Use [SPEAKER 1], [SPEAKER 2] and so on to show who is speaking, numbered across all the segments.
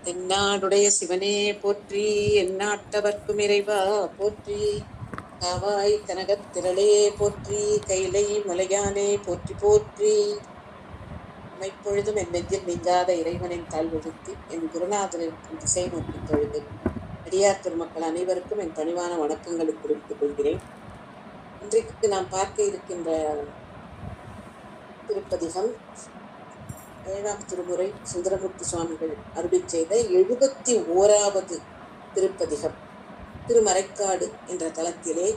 [SPEAKER 1] தென்னாடுடைய சிவனே போற்றி, எந்நாட்டவர்க்கும் இறைவா போற்றி. காவாய் கனகத் திரளே போற்றி, கைலை மலையானே போற்றி போற்றி. மைப்பொழுதும் என் நெஞ்சில் நீங்காத இறைவனின் தாழ்வெழுத்தி என் குருநாதரின் திசை நோக்கி தொழுது அடியார் திருமக்கள் அனைவருக்கும் என் பணிவான வணக்கங்களை தெரிவித்துக் கொள்கிறேன். இன்றைக்கு நாம் பார்க்க இருக்கின்ற திருப்பதிகம் 7ஆம் திருமுறை சுந்தரமூர்த்தி சுவாமிகள் அருளிச் செய்த 71வது திருப்பதிகம். திருமறைக்காடு என்ற தலத்திலே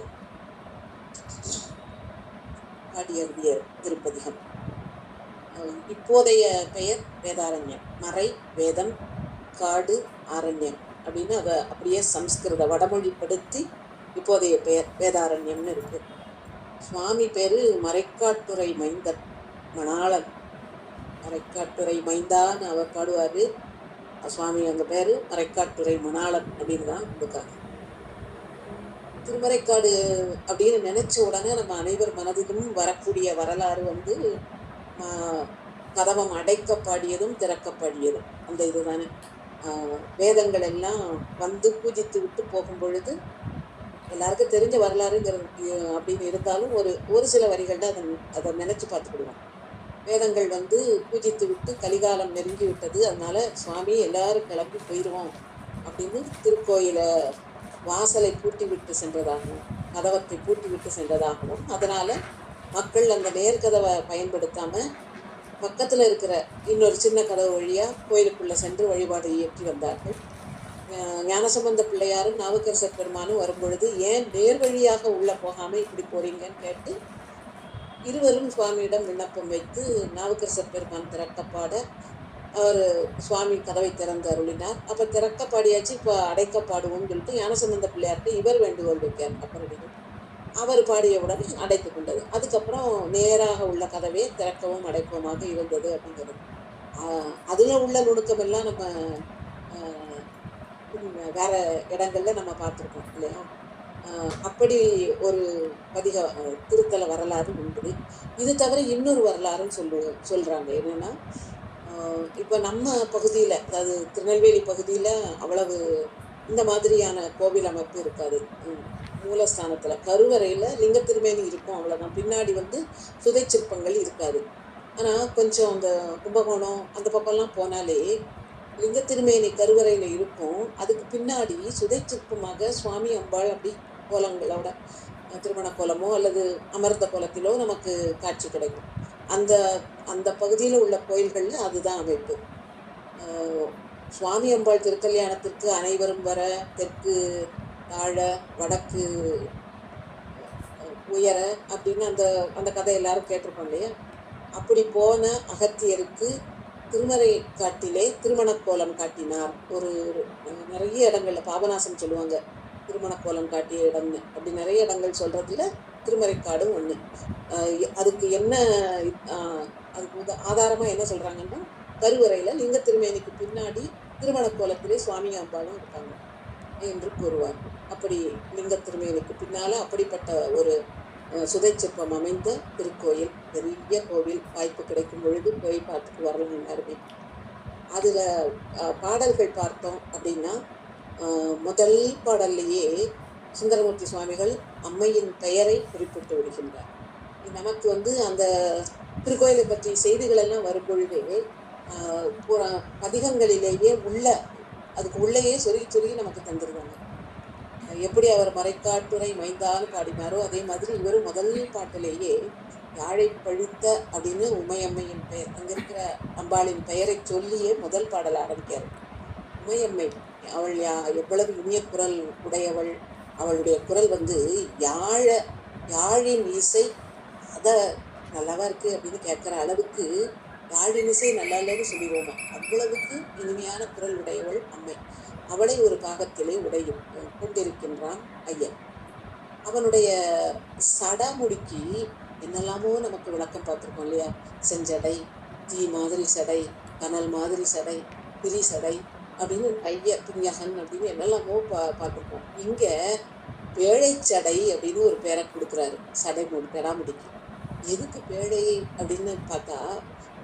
[SPEAKER 1] பாடியருடைய திருப்பதிகம். இப்போதைய பெயர் வேதாரண்யம். மறை வேதம், காடு, ஆரண்யம் அப்படின்னு அதை அப்படியே சம்ஸ்கிருத வடமொழிப்படுத்தி இப்போதைய பெயர் வேதாரண்யம்னு இருக்கு. சுவாமி பேரு மறைக்காட்டுறை மைந்தன் மணாளன். மறைக்காட்டுறை மைந்தான்னு அவர் பாடுவாரு. சுவாமி அங்க பேரு மறைக்காட்டுறை மணாளன் அப்படின்னு தான் இருக்காங்க. திருமறைக்காடு அப்படின்னு நினைச்ச உடனே நம்ம அனைவர் மனதிலும் வரக்கூடிய வரலாறு கதவம் அடைக்கப்பாடியதும் திறக்கப்பாடியதும் அந்த இதுதானே. வேதங்கள் எல்லாம் பூஜித்து விட்டு போகும் பொழுது எல்லாருக்கும் தெரிஞ்ச வரலாறுங்கிறது அப்படின்னு இருந்தாலும் ஒரு சில வரிகள்ல அதை நினைச்சு பார்த்துக்கிடுவோம். வேதங்கள் பூஜித்து விட்டு கலிகாலம் நெருங்கி விட்டது, அதனால சுவாமி எல்லாரும் கிளம்பி போயிடுவோம் அப்படின்னு திருக்கோயிலை வாசலை பூட்டி விட்டு சென்றதாகவும் கதவத்தை பூட்டி விட்டு சென்றதாகவும், அதனால மக்கள் அந்த நேர்கதவை பயன்படுத்தாம பக்கத்துல இருக்கிற இன்னொரு சின்ன கதவு வழியா கோயிலுக்குள்ள சென்று வழிபாடு இயற்றி வந்தார்கள். ஞானசம்பந்த பிள்ளையாரும் நாவுக்கரசர் பெருமானும் வரும்பொழுது ஏன் நேர் வழியாக உள்ள போகாம இப்படி போறீங்கன்னு கேட்டு இருவரும் சுவாமியிடம் விண்ணப்பம் வைத்து நாவுக்கரசர் பெருமான் திறக்கப்பாட அவர் சுவாமி கதவை திறந்து அருளினார். அப்ப திறக்கப்பாடியாச்சு, இப்போ அடைக்கப்பாடுவோம்னு சொல்லிட்டு ஞானசம்பந்த பிள்ளையார்கிட்ட இவர் வேண்டுகோள் வைக்கார். அப்புறம் அவர் பாடியவுடன் அடைத்து கொண்டது. அதுக்கப்புறம் நேராக உள்ள கதவே திறக்கவும் அடைப்பவுமாக இருந்தது அப்படிங்கிறது. அதுல உள்ள நுணுக்கம் எல்லாம் நம்ம வேற இடங்கள்ல நம்ம பார்த்துருக்கோம் இல்லையா. அப்படி ஒரு திருத்தல வரலாறு உண்டு. இது தவிர இன்னொரு வரலாறுன்னு சொல்றாங்க. என்னன்னா, இப்ப நம்ம பகுதியில, அதாவது திருநெல்வேலி பகுதியில அவ்வளவு இந்த மாதிரியான கோவில் அமைப்பு இருக்காது. மூலஸ்தானத்துல கருவறையில லிங்க திருமேனி இருக்கும், அவ்வளவுதான். பின்னாடி சுதை சிற்பங்கள் இருக்காது. ஆனா கொஞ்சம் அந்த கும்பகோணம் அந்த பக்கம்லாம் போனாலே லிங்க திருமேனி கருவறையில இருக்கும். அதுக்கு பின்னாடி சுதை சிற்பமாக சுவாமி அம்பாள் அப்படி கோலங்களோட திருமண கோலமோ அல்லது அமர்ந்த கோலத்திலோ நமக்கு காட்சி கிடைக்கும். அந்த அந்த பகுதியில் உள்ள கோயில்கள்ல அதுதான் அமைப்பு. சுவாமி அம்பாள் திருக்கல்யாணத்திற்கு அனைவரும் வர தெற்கு தாழ வடக்கு உயர அப்படின்னு அந்த அந்த கதை எல்லாரும் கேட்டிருப்போம் இல்லையா. அப்படி போன அகத்தியருக்கு திருமறை காட்டிலே திருமண கோலம் காட்டினார். ஒரு நிறைய இடங்கள்ல பாபநாசம் சொல்லுவாங்க திருமண கோலம் காட்டிய இடம்னு. அப்படி நிறைய இடங்கள் சொல்றதுல திருமறைக்காடும் ஒண்ணு. அதுக்கு என்ன அதுக்கு ஆதாரமா என்ன சொல்றாங்கன்னா, கருவறையில லிங்க திருமேனிக்கு பின்னாடி திருமண கோலத்திலே சுவாமி அம்பாளும் இருப்பாங்க என்று கூறுவார். அப்படி லிங்க திருமேனிக்கு பின்னால அப்படிப்பட்ட ஒரு சுதை சிற்பம் அமைந்த திருக்கோயில், பெரிய கோவில். வாய்ப்பு கிடைக்கும் பொழுது போய் பார்த்துட்டு வரலாம் எல்லாருமே. அதுல பாடல்கள் பார்த்தோம் அப்படின்னா, முதல் பாடல்லையே சுந்தரமூர்த்தி சுவாமிகள் அம்மையின் பெயரை குறிப்பிட்டு விடுகின்றார். நமக்கு அந்த திருக்கோயிலை பற்றி செய்திகள் எல்லாம் வரும்பொழுது பதிகங்களிலேயே அதுக்கு உள்ளேயே சொருகி நமக்கு தந்துருவாங்க. எப்படி அவர் மறைக்காட்டுறை மைந்தான்னு பாடினாரோ அதே மாதிரி இவரும் முதல் பாட்டிலேயே யாழை பழித்த அப்படின்னு உமையம்மையின் பெயர், அங்க இருக்கிற அம்பாளின் பெயரை சொல்லியே முதல் பாடல் ஆரம்பிக்காரு. உமையம்மை அவள் எவ்வளவு இனிய குரல் உடையவள். அவளுடைய குரல் யாழின் இசை அத நல்லாவா இருக்கு அப்படின்னு கேட்கிற அளவுக்கு யாழின் இசை நல்லா இல்லைன்னு சொல்லிடுவோமா, அவ்வளவுக்கு இனிமையான குரல் உடையவள் அம்மை. அவளை ஒரு பாகத்திலே கொண்டிருக்கின்றான் ஐயன். அவனுடைய சடாமுடிக்கு என்னெல்லாமோ நமக்கு விளக்கம் பார்த்துருக்கோம் இல்லையா. செஞ்சடை, தீ மாதிரி சடை, கனல் மாதிரி சடை, பிரி சடை அப்படின்னு ஐய புண்ணியகன் அப்படின்னு என்னெல்லாமோ பார்த்துருக்கோம். இங்க பேழைச்சடை அப்படின்னு ஒரு பேரை கொடுக்குறாரு பெடாமுடிக்கு. எதுக்கு பேழை அப்படின்னு பார்த்தா,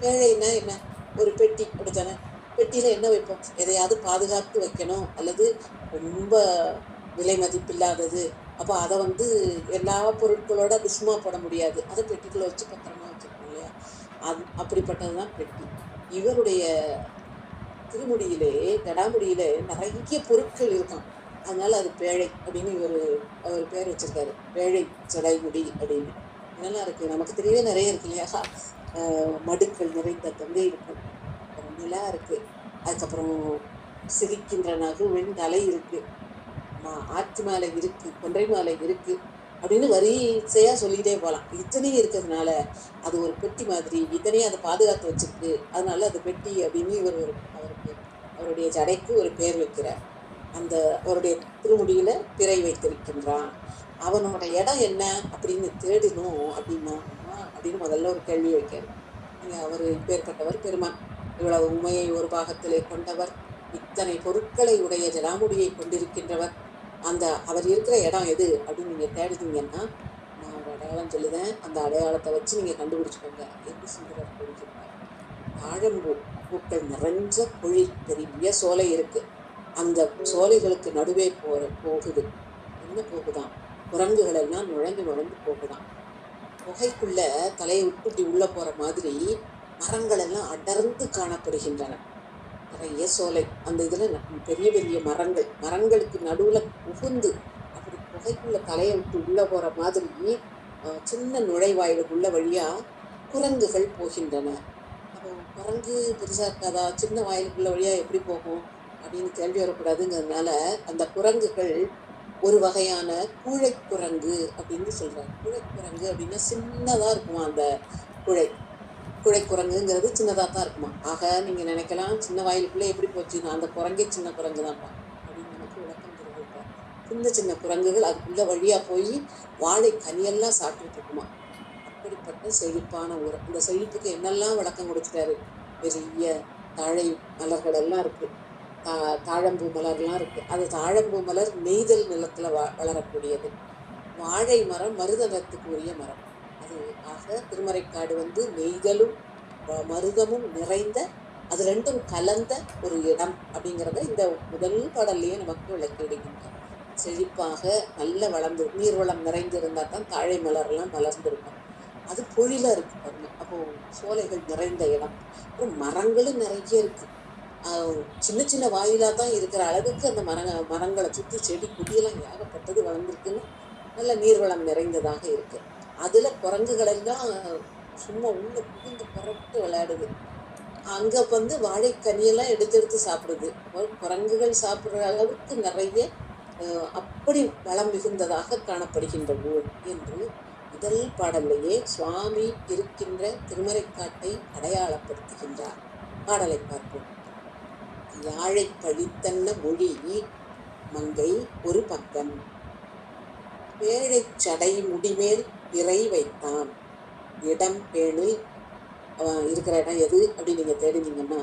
[SPEAKER 1] பேழைன்னா என்ன, ஒரு பெட்டி அப்படித்தானே. பெட்டியில என்ன வைப்போம்? எதையாவது பாதுகாத்து வைக்கணும், அல்லது ரொம்ப விலை மதிப்பில்லாதது. அப்போ அதை எல்லா பொருட்களோட அது சும்மா போட முடியாது. அதை பெட்டிக்குள்ள வச்சு பத்திரமா வச்சிருக்கோம் இல்லையா? அப்படிப்பட்டதுதான் பெட்டி. இவருடைய திருமுடியிலே, ஜடாமுடியிலே நிறைய பொருட்கள் இருக்காம். அதனால அது பேழை அப்படின்னு அவர் பேர் வச்சிருக்காரு. பேழை ஜடைமுடி அப்படின்னு. என்னெல்லாம் இருக்கு நமக்கு தெரியவே நிறைய இருக்கு இல்லையா? மடுக்கள் நிறைந்த தொங்கை இருக்கும், அப்புறம் நிலா இருக்கு, அதுக்கப்புறம் சிரிக்கின்ற நகுவெண் தலை இருக்கு, ஆற்று மாலை இருக்கு, கொன்றை மாலை இருக்கு அப்படின்னு வரிசையா சொல்லிக்கிட்டே போகலாம். இத்தனையும் இருக்கிறதுனால அது ஒரு பெட்டி மாதிரி, இத்தனையும் அதை பாதுகாத்து வச்சிருக்கு. அதனால அது பெட்டி அப்படின்னு அவருக்கு அவருடைய ஜடைக்கு ஒரு பேர் வைக்கிறார். அந்த அவருடைய திருமுடியில பிறை வைத்திருக்கின்றான். அவனோட இடம் என்ன அப்படின்னு தேடினோம் அப்படின்னு முதல்ல ஒரு கேள்வி வைக்கிறார். அவர் இப்பேற்பட்டவர் பெருமான், இவ்வளவு உமையை ஒரு பாகத்திலே கொண்டவர், இத்தனை பொருட்களை உடைய ஜடாமுடியை கொண்டிருக்கின்றவர். அவர் இருக்கிற இடம் எது அப்படின்னு நீங்க தேடுதீங்கன்னா நான் ஒரு அடையாளம் சொல்லுதேன், அந்த அடையாளத்தை வச்சு நீங்க கண்டுபிடிச்சுக்கோங்க என்று சுந்தரர் கூறுகிறார். தாழம்பூ பூக்கள் நிறைஞ்ச குழி, பெரிய சோலை இருக்கு. அந்த சோலைகளுக்கு நடுவே போகுது. என்ன போகுதான்? குரங்குகள் எல்லாம் நுழைந்து போகுதான். புகைக்குள்ள தலையை விட்டு உள்ள போற மாதிரி மரங்கள் எல்லாம் அடர்ந்து காணப்படுகின்றன. நிறைய சோலை, அந்த இதுல பெரிய பெரிய மரங்களுக்கு நடுவுல புகுந்து அப்படி புகைக்குள்ள தலையை விட்டு உள்ள போற மாதிரி சின்ன நுழைவாயிலுக்குள்ள வழியா குரங்குகள் போகின்றன. அப்போ குரங்கு பெருசா இருக்காதா? சின்ன வாயிலுக்குள்ள வழியா எப்படி போகும் அப்படின்னு கேள்வி வரக்கூடாதுங்கிறதுனால அந்த குரங்குகள் ஒரு வகையான கூழை குரங்கு அப்படின்னு சொல்றாங்க. கூழை குரங்கு அப்படின்னா சின்னதா இருக்குமா அந்த குழை குரங்குங்கிறது சின்னதாக தான் இருக்குமா. ஆக நீங்க நினைக்கலாம் சின்ன வாயிலுக்குள்ள எப்படி போச்சுன்னா அந்த குரங்கே சின்ன குரங்கு தான்ப்பா அப்படின்னு நமக்கு விளக்கம் தெரிவிப்பார். சின்ன சின்ன குரங்குகள் அதுக்குள்ள வழியா போய் வாழை கனியெல்லாம் சாப்பிட்டுட்டு இருக்குமா. அப்படிப்பட்ட செழிப்பான ஊர். அந்த செழிப்புக்கு என்னெல்லாம் விளக்கம் கொடுத்துட்டாரு. பெரிய தாழை மலர்கள் எல்லாம் இருக்கு, தாழம்பூ மலர்லாம் இருக்கு. அது தாழம்பூ மலர் நெய்தல் நிலத்துல வளரக்கூடியது. வாழை மரம் மருதகத்துக்கு உரிய மரம். அது ஆக திருமறைக்காடு நெய்தலும் மருதமும் நிறைந்த, அது ரெண்டும் கலந்த ஒரு இடம் அப்படிங்கிறத இந்த முதல் பாடல்லையே நமக்கு விளக்கிடுகின்ற. செழிப்பாக நல்ல வளர்ந்து நீர்வளம் நிறைந்திருந்தா தான் தாழை மலர்லாம் மலர்ந்திருக்கும். அது பொழில இருக்கு பாருங்க. அப்போ சோலைகள் நிறைந்த இடம். அப்புறம் மரங்களும் நிறைய இருக்கு. சின்ன சின்ன வாயிலா தான் இருக்கிற அளவுக்கு அந்த மரங்களை சுற்றி செடி கொடியெல்லாம் ஏகப்பட்டது வளர்ந்துருக்குன்னு நல்ல நீர்வளம் நிறைந்ததாக இருக்கு. அதுல குரங்குகள் எல்லாம் சும்மா உள்ள புகுந்து புறப்பட்டு விளையாடுது. அங்க வாழைக்கனியெல்லாம் எடுத்து சாப்பிடுது. குரங்குகள் சாப்பிடுற அளவுக்கு நிறைய அப்படி வளம் மிகுந்ததாக காணப்படுகின்ற ஊர் என்று முதல் பாடலையே சுவாமி இருக்கின்ற திருமறைக்காட்டை அடையாளப்படுத்துகின்றார். பாடலை பார்ப்போம். யாழை பழித்தன்ன மொழி மங்கை ஒரு பக்கம், பேழை சடை முடிமேல் பிறை வைத்தான். இடம் பேணில் இருக்கிற இடம் எது அப்படின்னு நீங்க தேடினீங்கன்னா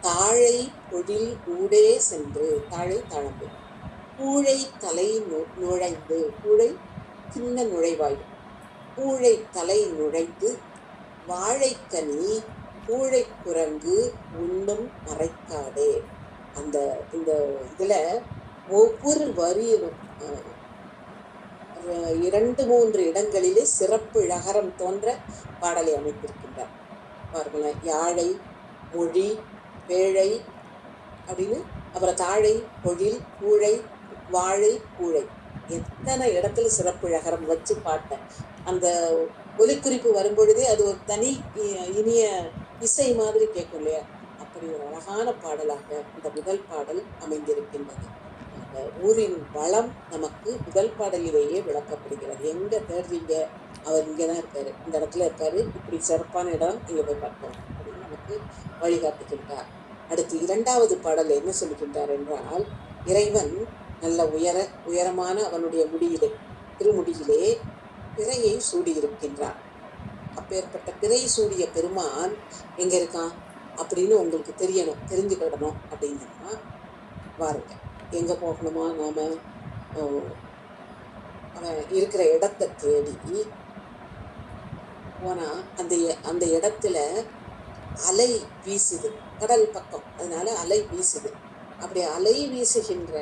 [SPEAKER 1] தாழை பொழில் ஊடே சென்று, தாழை தாழம்பு, கூழை தலை நுழைந்து, கூழை சின்ன நுழைவாயில், கூழை தலை நுழைந்து வாழைக்கனி கூழை குரங்கு உண்ணும் மறைக்காடே. இந்த இதுல ஒவ்வொரு வரியிலும் 2-3 இடங்களிலே சிறப்பு இழகரம் தோன்ற பாடலை அமைத்திருக்கின்றார். பாருங்களேன், யாழை மொழி பேழை அப்படின்னு, அப்புறம் தாழை பொழில் கூழை வாழை கூழை, எத்தனை இடத்துல சிறப்பு இழகரம் வச்சு பாட்ட அந்த ஒலிக்குறிப்பு வரும்பொழுதே அது ஒரு தனி இனிய இசை மாதிரி கேட்கும் இல்லையா? அப்படி ஒரு அழகான பாடலாக இந்த முதல் பாடல் அமைந்திருக்கின்றது. அந்த ஊரின் வளம் நமக்கு முதல் பாடலிலேயே விளக்கப்படுகிறது. எங்க தேடுறீங்க? அவர் இங்கதான் இருக்காரு, இந்த இடத்துல இருக்காரு, இப்படி சிறப்பான இடம், இங்க போய் பார்ப்போம் அப்படின்னு நமக்கு வழிகாட்டுகின்றார். அடுத்து 2வது பாடல் என்ன சொல்லுகின்றார் என்றால், இறைவன் நல்ல உயரமான அவனுடைய முடியிலே, திருமுடியிலே பிறையை சூடியிருக்கின்றார். அப்பேற்பட்ட பிறை சூடிய பெருமான் எங்க இருக்கான் அப்படின்னு உங்களுக்கு தெரிஞ்சுக்கிடணும் அப்படின்னா பாருங்க, எங்க போகணுமா? நாம அவன் இருக்கிற இடத்தை தேடி போனா அந்த இடத்துல அலை வீசுது, கடல் பக்கம், அதனால அலை வீசுது. அப்படி அலை வீசுகின்ற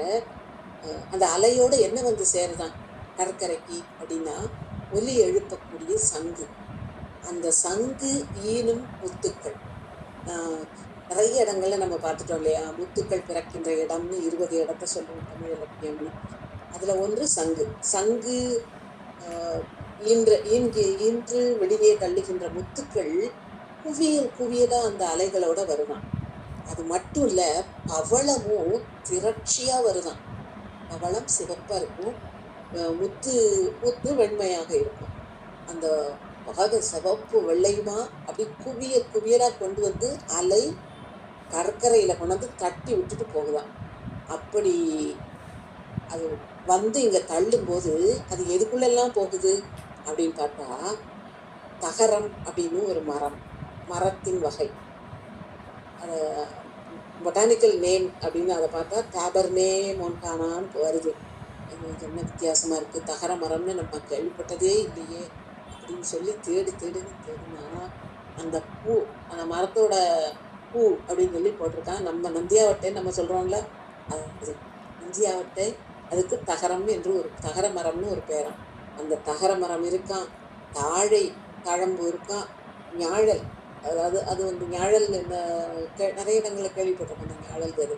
[SPEAKER 1] அந்த அலையோடு என்ன வந்து சேருதான் கடற்கரைக்கு அப்படின்னா ஒலி எழுப்பக்கூடிய சங்கு. அந்த சங்கு ஈனும் முத்துக்கள். நிறைய இடங்கள்ல நம்ம பார்த்துட்டோம் இல்லையா, முத்துக்கள் பிறக்கின்ற இடம்னு 20 இடத்த சொல்லுவோம் தமிழ் இலக்கியம்னு. அதுல ஒன்று சங்கு. சங்கு இன்று வெளியே தள்ளுகின்ற முத்துக்கள் குவியல் குவியலா அந்த அலைகளோட வருதான். அது மட்டும் இல்ல, பவளமும் திரட்சியா வருதான். பவளம் சிவப்பா இருக்கும், முத்து முத்து வெண்மையாக இருக்கும். அந்த வகை சிவப்பு வெள்ளையுமா அப்படி குவியலா கொண்டு வந்து அலை கடற்கரையில கொண்டாந்து தட்டி விட்டுட்டு போகுதான். அப்படி அது வந்து இங்க தள்ளும் போது அது எதுக்குள்ளெல்லாம் போகுது அப்படின்னு பார்த்தா, தகரம் அப்படின்னு ஒரு மரத்தின் வகை. அதை பொட்டானிக்கல் நேம் அப்படின்னு அதை பார்த்தா டேபர்னே மோன்டானான்னு வருது. என்ன வித்தியாசமா இருக்கு, தகர மரம்னு நம்ம கேள்விப்பட்டதே இல்லையே அப்படின்னு சொல்லி தேடினா அந்த பூ, அந்த மரத்தோட பூ அப்படின்னு சொல்லி போட்டிருக்கான். நம்ம நந்தியாவட்டை நம்ம சொல்றோம்ல, அது நந்தியாவட்டை, அதுக்கு தகரம் என்று ஒரு தகர மரம்னு ஒரு பேரம். அந்த தகர மரம் இருக்கான், தாழம்பு இருக்கான், ஞாழல், அதாவது அது வந்து ஞாழல் நிறைய இடங்களில் கேள்விப்பட்டிருக்கோம். அந்த ஞாழல்கிறது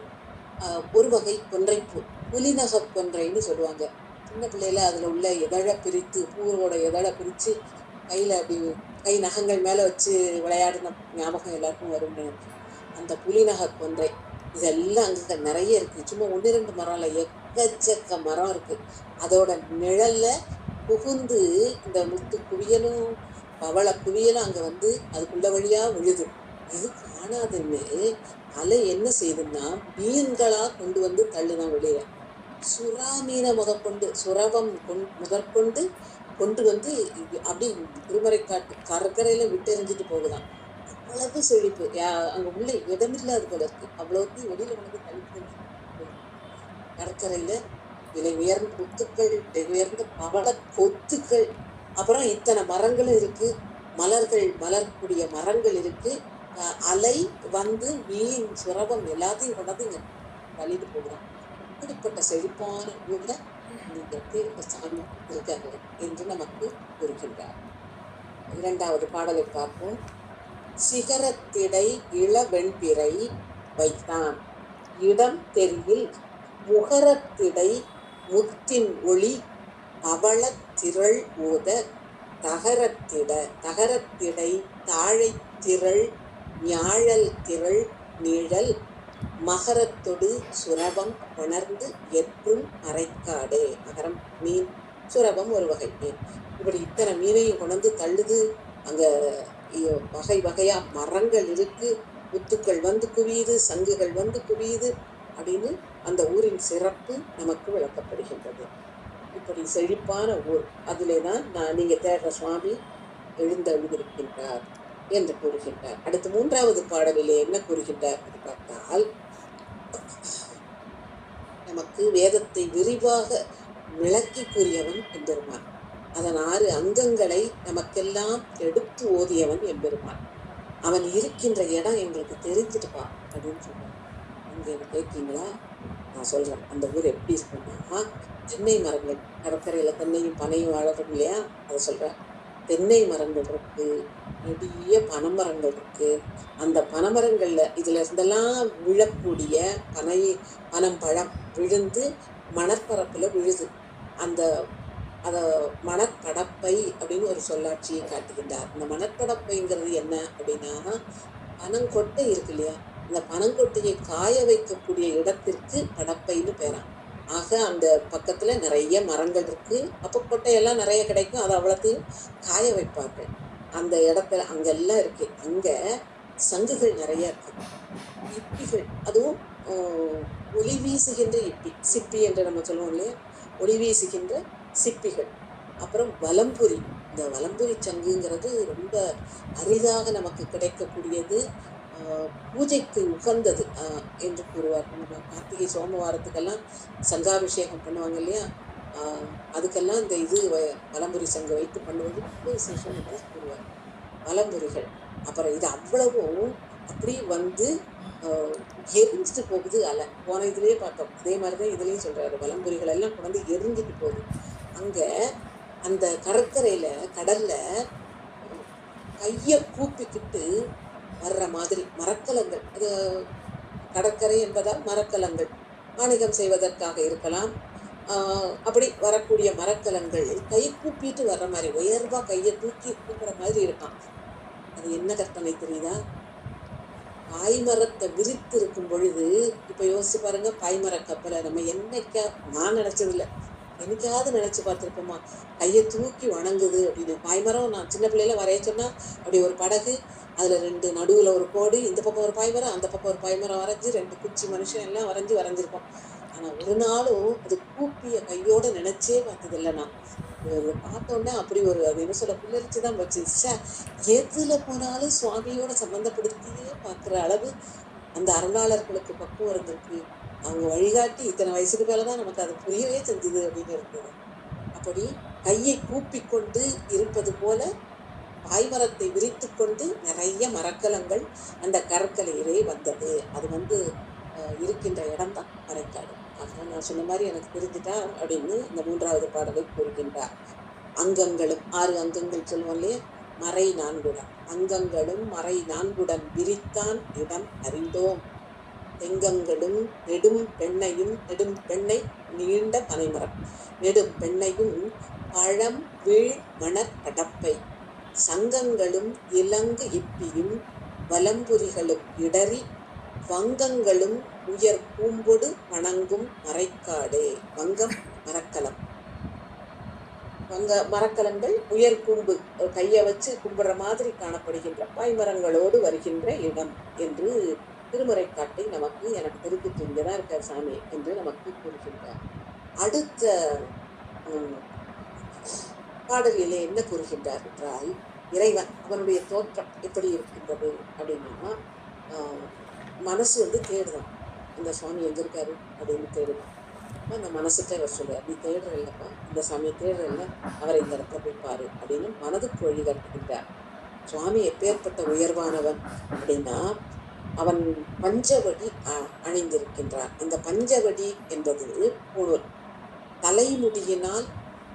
[SPEAKER 1] ஒரு வகை கொன்றைப்பூ, புலிநக கொன்றைன்னு சொல்லுவாங்க. சின்ன பிள்ளையில அதுல உள்ள எதழை பிரித்து, பூவோட எதழை பிரித்து கையில அப்படி கை நகங்கள் மேல வச்சு விளையாடின ஞாபகம் எல்லாருக்கும் வரும்னு நினைக்கிறேன். அந்த புலிநக கொன்றை இதெல்லாம் அங்க நிறைய இருக்கு. சும்மா 1-2 மரம் இல்லை, எக்கச்சக்க மரம் இருக்கு. அதோட நிழல்ல புகுந்து இந்த முத்து குவியலும் பவள குவியலும் அங்க வந்து அதுக்குள்ள வழியா விழுது. இது காணாதுன்னு அலை என்ன செய்யுதுன்னா மீன்களா கொண்டு வந்து தள்ளுதான் வெளியே. சுறா மீனை முதற்கொண்டு, சுரவம் முதற்கொண்டு கொண்டு வந்து அப்படி திருமறைக்காட்டு கடற்கரையில விட்டு எறிஞ்சிட்டு போகுதான். அவ்வளவு செழிப்பு, அங்க உள்ள இடமில்லாது போல இருக்கு. அவ்வளவுக்கு வெளியில கொண்டு தள்ளி கடற்கரையில விலை உயர்ந்த முத்துக்கள், விலை உயர்ந்த பவள கொத்துக்கள், அப்புறம் இத்தனை மரங்களும் இருக்கு, மலரக்கூடிய மரங்கள் இருக்கு. அலை வந்து மீன் சுரவம் எல்லாத்தையும் கொண்டாந்து இங்க தள்ளிட்டு போகிறான். இப்படிப்பட்ட செழிப்பான ஊர்ல நீங்க சாமி இருக்காங்க என்று நமக்கு கூறுகின்றார். 2வது பாடலை பார்ப்போம். சிகரத்திடை இளவெண்பிறை வைத்தான், இடம் தெரியில் முகரத்திடை முத்தின் ஒளி பவள திரள் ஓத, தகரத்திடை தாழை திரள் ஞாழல் திரள் நீழல் மகரத்தொடு சுரவம் உணர்ந்து எற்றும் மறைக்காடே. மகரம் மீன், சுரவம் ஒரு வகை மீன். இப்படி இத்தனை மீனையும் கொண்டு தள்ளுது. அங்க வகை வகையா மரங்கள் இருக்கு, முத்துக்கள் வந்து குவியுது, சங்குகள் வந்து குவியுது அப்படின்னு அந்த ஊரின் சிறப்பு நமக்கு விளக்கப்படுகின்றது. இப்படி செழிப்பான ஊர், அதிலே தான் நீங்க தேடுற சுவாமி எழுந்தருளிருக்கின்றார் என்று கூறுகின்றார். அடுத்து 3வது பாடலிலே என்ன கூறுகின்றார் என்று பார்த்தால், நமக்கு வேதத்தை விரிவாக விளக்கி கூறியவன் எம்பெருமான். அதன் 6 அங்கங்களை நமக்கெல்லாம் எடுத்து ஓதியவன் எம்பெருமான். அவன் இருக்கின்ற இடம் எங்களுக்கு தெரிஞ்சுட்டுப்பா அப்படின்னு சொல்றான். நீங்க என்ன கேட்கீங்களா? நான் சொல்றேன். அந்த ஊர் எப்படி இருக்குன்னா, தென்னை மரங்கள், கடற்கரையில தென்னையும் பனையும் வளரும் இல்லையா, அதை சொல்றேன். தென்னை மரங்கள் இருக்கு, நெடிய பனைமரங்கள் இருக்கு. அந்த பனைமரங்கள்ல இதுல இருந்தெல்லாம் விழக்கூடிய பனம்பழம் விழுந்து மணற்பரப்புல விழுது. அத மணற்படப்பை அப்படின்னு ஒரு சொல்லாட்சியை காட்டுகின்றார். இந்த மணற்படப்பைங்கிறது என்ன அப்படின்னா, பனங்கொட்டை இருக்கு இல்லையா, இந்த பனங்கொட்டையை காய வைக்கக்கூடிய இடத்திற்கு படப்பைன்னு பேரான். ஆக அந்த பக்கத்துல நிறைய மரங்கள் இருக்கு. அப்போ கொட்டையெல்லாம் நிறைய கிடைக்கும், அதை அவ்வளோத்தையும் காய வைப்பார்கள். அந்த இடத்துல அங்கெல்லாம் இருக்கு. அங்க சங்குகள் நிறைய இருக்கு, இப்பிகள், அதுவும் ஒளி வீசுகின்ற இப்பி, சிப்பி என்று நம்ம சொல்லுவோம் இல்லையா, ஒளி வீசுகின்ற சிப்பிகள். அப்புறம் வலம்புரி, இந்த வலம்புரி சங்குங்கிறது ரொம்ப அரிதாக நமக்கு கிடைக்கக்கூடியது, பூஜைக்கு உகந்தது என்று கூறுவார். நம்ம கார்த்திகை சோமவாரத்துக்கெல்லாம் சங்காபிஷேகம் பண்ணுவாங்க இல்லையா, அதுக்கெல்லாம் இந்த இது வலம்புரி சங்கு வைத்து பண்ணுவது ரொம்ப விசேஷம் என்று கூறுவார். வலம்புரிகள். அப்புறம் இது அவ்வளவும் அப்படி வந்து எரிஞ்சிட்டு போகுது அலை. போன இதுலேயே பார்த்தோம், அதே மாதிரி தான் இதுலேயும் சொல்கிறாரு. வலம்புரிகள் எல்லாம் கொண்டு எரிஞ்சிட்டு போகுது. அங்கே அந்த கடற்கரையில் கடலில் கையை கூப்பிக்கிட்டு வர்ற மாதிரி மரக்கலங்கள், அது கடற்கரை என்பதால் மரக்கலங்கள் வாணிகம் செய்வதற்காக இருக்கலாம். அப்படி வரக்கூடிய மரக்கலங்கள் கை கூப்பிட்டு வர்ற மாதிரி உயர்வா கையை தூக்கி கூப்பிடுற மாதிரி இருக்கான். அது என்ன கற்பனை தெரியுதா? பாய்மரத்தை விரித்து இருக்கும் பொழுது, இப்ப யோசிச்சு பாருங்க, பாய்மர கப்பலை நம்ம என்னைக்கா, நான் நினைச்சதில்லை, என்னைக்காவது நினைச்சு பார்த்துருப்போமா கையை தூக்கி வணங்குது அப்படின்னு. பாய்மரம் நான் சின்ன பிள்ளையில வரைய சொன்னா அப்படி ஒரு படகு, அதுல 2 நடுவுல ஒரு கோடு, இந்த பக்கம் ஒரு பாய்மரம் அந்த பக்கம் ஒரு பாய்மரம் வரைஞ்சி 2 குச்சி மனுஷன் எல்லாம் வரைஞ்சிருக்கோம். ஆனா ஒரு நாளும் அது கூப்பிய கையோட நினைச்சே பார்த்ததில்லை நான். பார்த்தோன்னே அப்படி ஒரு அது என்ன சொல்ல புல்லரிச்சு தான் போச்சு. எதுல போனாலும் சுவாமியோட சம்பந்தப்படுத்தியே பார்க்குற அளவு அந்த அருளாளர்களுக்கு பக்குவம் இருந்திருக்கு. அவங்க வழிகாட்டி இத்தனை வயசுக்கு மேலதான் நமக்கு அது புரியவே செஞ்சது அப்படின்னு இருந்தது. அப்படி கையை கூப்பி கொண்டு இருப்பது போல பாய்மரத்தை விரித்து கொண்டு நிறைய மரக்கலங்கள் அந்த கடற்கரையிலே வந்தது. அது வந்து இருக்கின்ற இடம்தான் மறைக்காடு. ஆக நான் சொன்ன மாதிரி எனக்கு தெரிஞ்சுட்டா அப்படின்னு இந்த 3வது பாடலை கூறுகின்றார். அங்கங்களும் 6 அங்கங்கள் சொல்லுவோம் இல்லையா, மறை 4 அங்கங்களும் மறை 4 விரித்தான் இடம் அறிந்தோம். தெங்கங்களும் நெடும் பெண்ணை நீண்ட பனைமரம், நெடும் பெண்ணையும் பழம் வீழ் மணற்கடப்பை, சங்கங்களும் இலங்கு இப்பியும் வலம்புரிகளும் இடறி, வங்கங்களும் உயர் பூம்பொடு வணங்கும் மறைக்காடே. வங்கம் மரக்கலம், மரக்கலங்கள் உயர் கூம்பு கையை வச்சு கும்பிடுற மாதிரி காணப்படுகின்ற பாய்மரங்களோடு வருகின்ற இடம் என்று திருமறைக்காட்டை நமக்கு, எனக்கு தெரிஞ்சுட்டு இங்கதான் இருக்கார் சாமி என்று நமக்கு கூறுகின்றார். அடுத்த பாடலிலே என்ன கூறுகின்றார் என்றால், இறைவன் அவனுடைய தோற்றம் எப்படி இருக்கின்றது அப்படின்னா, மனசு வந்து தேடுதான், இந்த சுவாமி எங்க இருக்காரு அப்படின்னு தேடுதான். அந்த மனசுக்கு அவர் சொல்லுவார், நீ தேடுற இல்லப்பா, இந்த சாமியை தேடுற இல்லை, அவரை இந்த இடத்துல போய் பாரு அப்படின்னு மனதுக்கு வழிகாட்டுகின்றார். சுவாமி எப்பேற்பட்ட உயர்வானவன் அப்படின்னா, அவன் பஞ்சவடி அணிந்திருக்கின்றான். அந்த பஞ்சவடி என்பது பூணூல், தலைமுடியினால்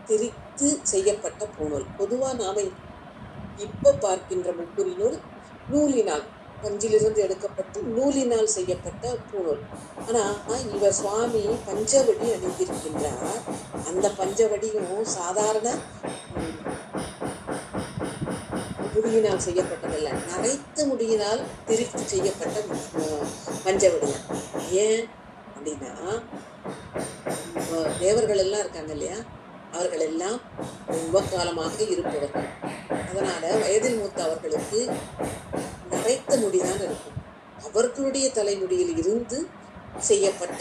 [SPEAKER 1] திரித்து செய்யப்பட்ட பூணூல். பொதுவா நாம இப்ப பார்க்கின்ற முக்குறி நூல் நூலினால், பஞ்சிலிருந்து எடுக்கப்பட்டு நூலினால் செய்யப்பட்ட பூணூல். ஆனா இவர் சுவாமி பஞ்சவடி அணிந்திருக்கின்றார். அந்த பஞ்சவடியும் சாதாரண முடியினால் செய்யப்பட்டதல்ல, நரைத்த முடியினால் திரித்து செய்யப்பட்ட பஞ்சவடியான். ஏன் அப்படின்னா, தேவர்கள் எல்லாம் இருக்காங்க இல்லையா, அவர்கள் எல்லாம் ரொம்ப காலமாக இருப்பவர்கள். அதனால வயதில் மூத்த அவர்களுக்கு நரைத்த முடிதான் இருக்கும். அவர்களுடைய தலைமுடியில் இருந்து செய்யப்பட்ட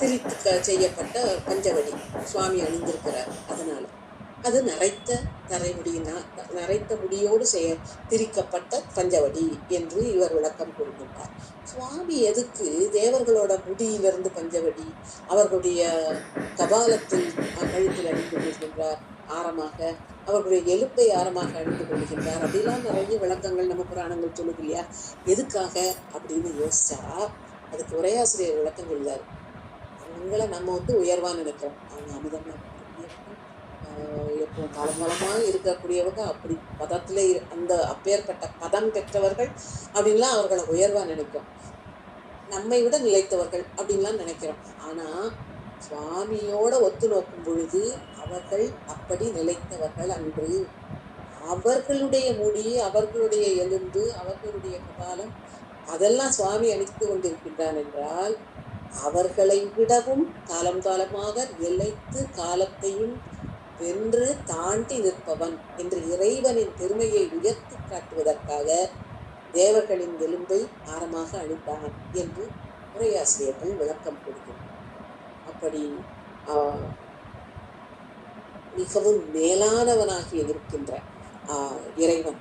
[SPEAKER 1] திரித்து செய்யப்பட்ட பஞ்சவடி சுவாமி அணிந்திருக்கிறார். அதனால அது நரைத்த நரைத்த முடியோடு திரிக்கப்பட்ட பஞ்சவடி என்று இவர் விளக்கம் கொடுக்கின்றார். சுவாமி எதுக்கு தேவர்களோட முடியிலிருந்து பஞ்சவடி, அவர்களுடைய கபாலத்தில் கழுத்தில் அணிந்து கொள்கின்றார் ஆரமாக, அவர்களுடைய எலும்பை ஆரமாக அணிந்து கொள்கின்றார் அப்படிலாம் நிறைய விளக்கங்கள் நம்ம புராணங்கள் சொல்லுது இல்லையா. எதுக்காக அப்படின்னு யோசிச்சா அதுக்கு உரையாசிரியர் விளக்கம் கொள்ளார். அவங்கள நம்ம வந்து உயர்வா நினைக்கிறோம், அவங்க அமிதமா எப்போ காலங்காலமாக இருக்கக்கூடியவங்க, அப்படி பதத்துல அந்த அப்பேற்பட்ட பதம் பெற்றவர்கள் அப்படின்லாம் அவர்களை உயர்வா நினைக்கும். நம்மை விட நிலைத்தவர்கள் அப்படின்லாம் நினைக்கிறோம். ஆனா சுவாமியோட ஒத்து நோக்கும் பொழுது அவர்கள் அப்படி நிலைத்தவர்கள் அன்று. அவர்களுடைய முடி, அவர்களுடைய எலும்பு, அவர்களுடைய கபாலம் அதெல்லாம் சுவாமி அணித்து கொண்டிருக்கின்றான் என்றால், அவர்களை விடவும் காலம் காலமாக நிலைத்து காலத்தையும் வென்று தாண்டி நிற்பவன் என்று இறைவனின் பெருமையை உயர்த்தி காட்டுவதற்காக தேவர்களின் எலும்பை ஆரமாக அணித்தான் என்று உரையாசிரியர்கள் விளக்கம் கொடுக்கிறார். அப்படி மிகவும் மேலானவனாகிய இருக்கின்ற இறைவன்,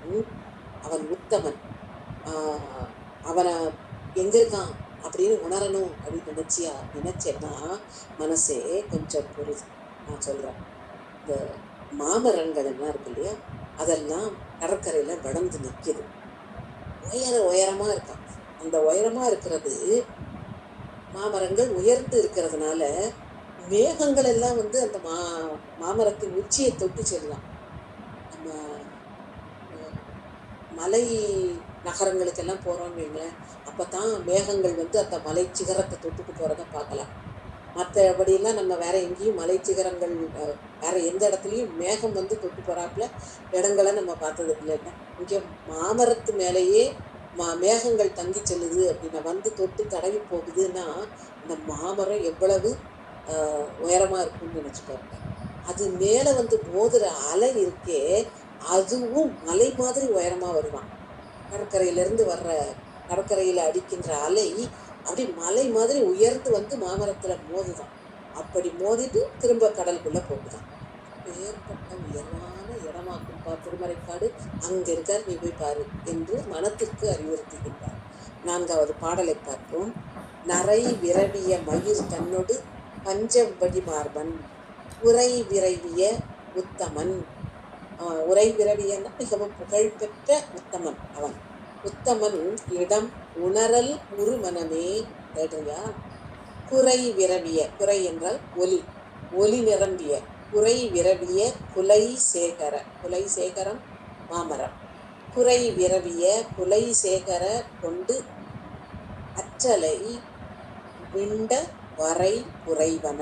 [SPEAKER 1] அவன் உத்தமன், அவனை எங்க இருக்கான் அப்படின்னு உணரணும் அப்படின்னு நினைச்சேன்னா மனசே கொஞ்சம் புரியுது. நான் சொல்றேன், இந்த மாமரங்கள் எல்லாம் இருக்கு இல்லையா, அதெல்லாம் கடற்கரையில வளர்ந்து நிற்கிது. உயரமாக இருக்கான். அந்த உயரமாக இருக்கிறது, மாமரங்கள் உயர்ந்து இருக்கிறதுனால மேகங்கள் எல்லாம் அந்த மாமரத்தின் உச்சியை தொட்டு செல்லலாம். நம்ம மலை நகரங்களுக்கெல்லாம் போகிறோம்னு வைங்களேன், அப்போ தான் மேகங்கள் அந்த மலை சிகரத்தை தொட்டுட்டு போகிறத பார்க்கலாம். மற்றபடியெல்லாம் நம்ம வேற எங்கேயும் மலை சிகரங்கள் வேற எந்த இடத்துலையும் மேகம் தொட்டு போகிறாப்புல இடங்களை நம்ம பார்த்தது இல்லைன்னா, இங்கே மாமரத்து மேலேயே மேகங்கள் தங்கி செல்லுது அப்படின்னா தொட்டு தடவி போகுதுன்னா அந்த மாமரம் எவ்வளவு உயரமாக இருக்குன்னு நினச்சிக்கோங்க. அது மேலே மோதுற அலை இருக்கே, அதுவும் மலை மாதிரி உயரமாக வருவான். கடற்கரையிலேருந்து வர்ற கடற்கரையில் அடிக்கின்ற அலை அப்படி மலை மாதிரி உயர்ந்து மாமரத்தில் மோதுதான். அப்படி மோதிட்டு திரும்ப கடலுக்குள்ளே போகுதான். ஏற்பட்ட உயர்வான இடமாக்கும்பா திருமறைக்காடு, அங்கே இருக்கார், நீ போய் பாரு என்று மனத்திற்கு அறிவுறுத்துகின்றார். 4வது பாடலை பார்ப்போம். நரை விரவிய மயிர் தன்னொடு பஞ்சவடி மார்பன் உரை விரைவிய உத்தமன். உரை விரவியன்னா மிகவும் புகழ்பெற்ற உத்தமன் அவன். உத்தமன் இடம் உணரல் உருமனமே கேட்டையா. குறை விரவிய, குறை என்றால் ஒலி, ஒலி நிரம்பிய, குறை விரவிய குலை சேகர, குலை சேகரம் மாமரம். குறை விரவிய குலை சேகர கொண்டு அற்றலை விண்ட வரை குறைவன.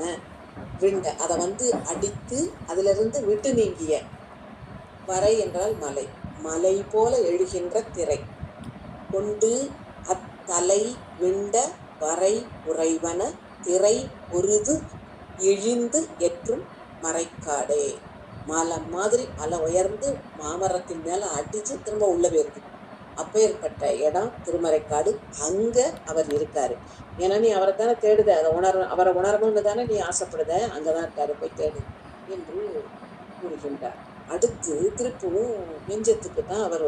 [SPEAKER 1] விண்ட அதை அடித்து அதிலிருந்து விட்டு நீங்கிய, வரை என்றால் மலை, மலை போல எழுகின்ற திரை கொண்டு அத்தலை விண்ட வரை குறைவன திரை பொருது இழிந்து எற்றும் மறைக்காடே. மலை மாதிரி மலை உயர்ந்து மாமரத்தின் மேலே அடித்து திரும்ப உள்ள போயிருக்கு. அப்பேற்பட்ட இடம் திருமறைக்காடு. அங்கே அவர் இருக்காரு. ஏன்னா நீ அவரை தானே தேடுத, அவரை உணரணும்னு தானே நீ ஆசைப்படுத, அங்கே தான் இருக்காரு, போய் தேடு என்று கூறுகின்றார். அடுத்து திருப்பவும் நெஞ்சத்துக்கு தான் அவர்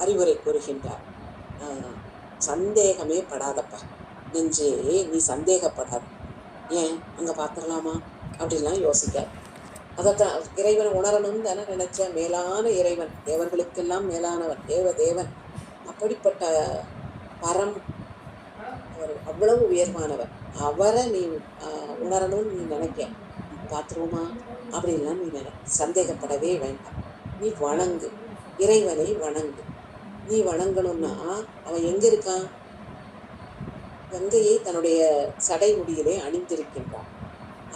[SPEAKER 1] அறிவுரை கூறுகின்றார். சந்தேகமே படாதப்பா நெஞ்சே, நீ சந்தேகப்படாத. ஏன் அங்கே பார்த்துடலாமா அப்படின்லாம் யோசிக்காது. அதைத்தான் இறைவனை உணரணும்னு தானே நினைச்ச. மேலான இறைவன், தேவர்களுக்கெல்லாம் மேலானவன், தேவன். அப்படிப்பட்ட பரம், அவர் அவ்வளவு உயர்வானவர். அவரை நீ உணரணும்னு நீ நினைக்க, பார்த்துருவோமா அப்படின்லாம் நீ சந்தேகப்படவே வேண்டாம். நீ வணங்கு, இறைவனை வணங்கு. நீ வணங்கணும்னா அவன் எங்கே இருக்கான்? கங்கையை தன்னுடைய சடை முடியிலே அணிந்திருக்கின்றான்.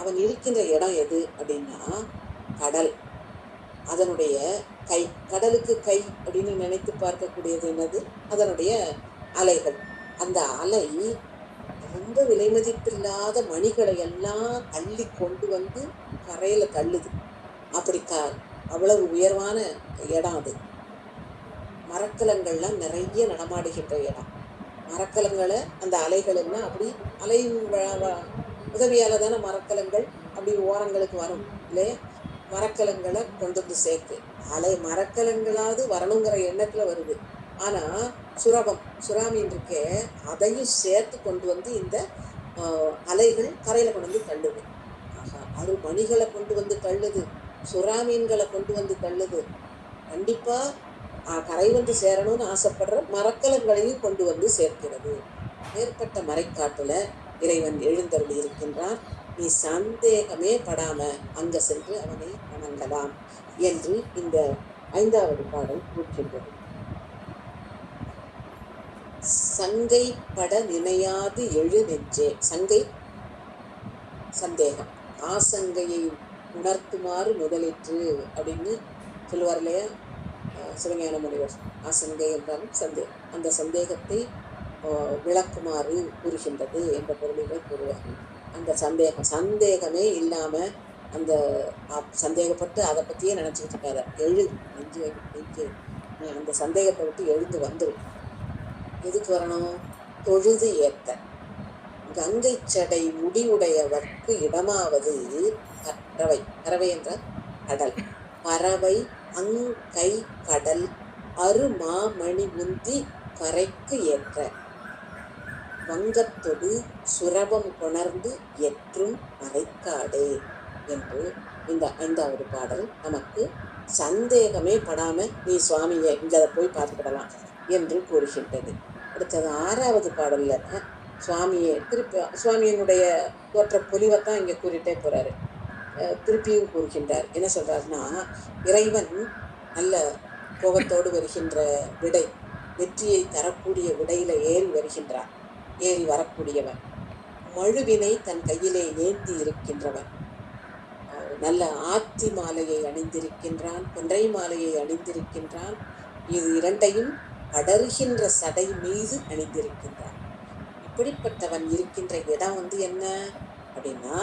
[SPEAKER 1] அவன் இருக்கின்ற இடம் எது அப்படின்னா கடல். அதனுடைய கை, கடலுக்கு கை அப்படின்னு நினைத்து பார்க்கக்கூடியது என்னது? அதனுடைய அலைகள். அந்த அலை ரொம்ப விலைமதிப்பில்லாத மணிகளை எல்லாம் அள்ளி கொண்டு கரையில் தள்ளுது. அப்படி அவ்வளவு உயர்வான இடம் அது. மரக்கலங்கள்லாம் நிறைய நடமாடுகின்ற இடம். மரக்கலங்களை அந்த அலைகள் எல்லாம் அப்படி அலையின் உதவியால் தானே மரக்கலங்கள் அப்படி ஓரங்களுக்கு வரும் இல்லையா? மரக்கலங்களை கொண்டு சேர்க்கு மரக்கலங்களாவது வரணுங்கிற எண்ணத்தில் வருது. ஆனால் சுறாமீன் இருக்கே, அதையும் சேர்த்து கொண்டு இந்த அலைகள் கரையில் கொண்டு தள்ளுது. ஆஹா, மணிகளை கொண்டு தள்ளுது, சுறாமீன்களை கொண்டு தள்ளுது. கண்டிப்பாக கரை சேரணும்னு ஆசைப்படுற மரக்கலங்களையும் கொண்டு சேர்க்கிறது. ஏற்பட்ட மறைக்காட்டுல இறைவன் எழுந்தருளி இருக்கின்றார். நீ சந்தேகமே படாம அங்க சென்று அவனை வணங்கலாம் என்று இந்த 5வது பாடல் கூறுகின்றது. சங்கை பட நினையாது எழு நெஞ்சே. சங்கை சந்தேகம், ஆசங்கையை உணர்த்துமாறு முதலிற்று அப்படின்னு சொல்லுவார் இல்லையா சிவஞான முனிவர். ஆசங்கை என்றாலும் சந்தேகம், அந்த சந்தேகத்தை விளக்குமாறு கூறுகின்றது என்ற பொருளில் கூறுவார்கள். அந்த சந்தேகமே இல்லாமல் அந்த சந்தேகப்பட்டு அதை பற்றியே நினச்சிக்கிட்டு இருக்காத. நெஞ்சு நீ அந்த சந்தேகத்தை விட்டு எழுந்து வந்துடும். எதுக்கு வரணும்? தொழுது ஏத்த கங்கை சடை முடிவுடையவர்க்கு இடமாவது கறவை. கறவை என்றால் கடல். பறவை அங்கை கடல் அருமாமணி உந்தி கரைக்கு ஏற்ற வங்கத்தொடு சுரபம் கொணர்ந்து எற்றும் மறைக்காடே என்று இந்த 5வது பாடல் நமக்கு சந்தேகமே படாம நீ சுவாமியை இங்கே அதை போய் பார்த்துக்கிடலாம் என்று கூறுகின்றது. அடுத்தது 6வது பாடல்ல சுவாமியை திருப்பி சுவாமியினுடைய தோற்ற பொலிவைத்தான் இங்கே கூறிட்டே போறாரு. திருப்பியும் கூறுகின்றார். என்ன சொல்றாருன்னா, இறைவன் நல்ல கோபத்தோடு வருகின்ற விடை, வெற்றியை தரக்கூடிய விடையில ஏறி வருகின்றார். ஏறி வரக்கூடியவன், மழுவினை தன் கையிலே ஏந்தி இருக்கின்றவன், நல்ல ஆத்தி மாலையை அணிந்திருக்கின்றான், கொன்றை மாலையை அணிந்திருக்கின்றான். இது இரண்டையும் படருகின்ற சடை மீது அணிந்திருக்கின்றான். இப்படிப்பட்டவன் இருக்கின்ற இடம் என்ன அப்படின்னா,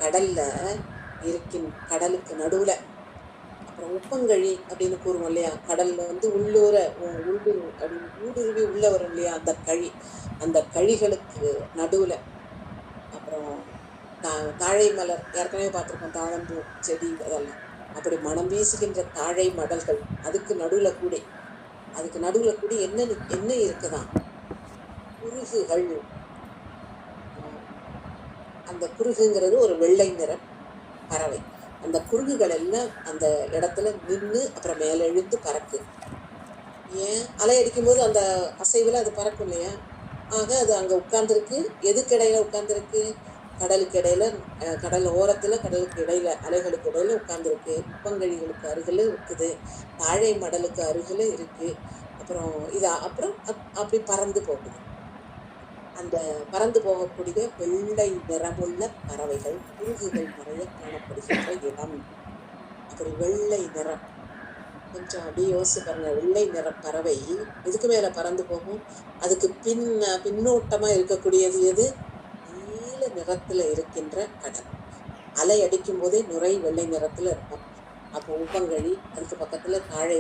[SPEAKER 1] கடல்ல கடலுக்கு நடுவுல, அப்புறம் உப்பங்கழி அப்படின்னு கூறுவோம் இல்லையா, கடல்ல ஊடுருவி உள்ள வரும் இல்லையா அந்த கழிகளுக்கு நடுவுல, அப்புறம் தாழை மலர் ஏற்கனவே பார்த்துருக்கோம், தாழம்பூ செடி அதெல்லாம், அப்படி மனம் வீசுகின்ற தாழை மடல்கள், அதுக்கு நடுவுல கூடி என்ன இருக்குதான், குருகுகள். அந்த குருகுங்கிறது ஒரு வெள்ளை நிற பறவை. அந்த குருகுகள் எல்லாம் அந்த இடத்துல நின்று அப்புறம் மேலே எழுந்து பறக்கு. ஏன் அலை அடிக்கும் போது அந்த அசைவில் அது பறக்கும் இல்லையா? ஆக அது அங்கே உட்கார்ந்துருக்கு. எதுக்கு இடையில உட்கார்ந்துருக்கு? கடலுக்கு இடையில, கடல் ஓரத்தில், கடலுக்கு இடையில, அலைகளுக்கு இடையில உட்கார்ந்துருக்கு. உப்பங்கழிகளுக்கு அருகில் இருக்குது, தாழை மடலுக்கு அருகில் இருக்கு. அப்புறம் அப்படி பறந்து போகுது. அந்த பறந்து போகக்கூடிய வெள்ளை நிறமுள்ள பறவைகள், குருகுகள் நிறைய காணப்படுகின்ற இடம். அப்படி வெள்ளை நிறம், கொஞ்சம் அப்படியே யோசிச்சு பாருங்க. வெள்ளை நிற பறவை இதுக்கு மேல பறந்து போகும். அதுக்கு பின்னோட்டமா இருக்கக்கூடியது எது? நீல நிறத்துல இருக்கின்ற கடல். அலை அடிக்கும் போதே நுரை வெள்ளை நிறத்துல இருக்கும். அப்போ உப்பங்கழி, அதுக்கு பக்கத்துல தாழை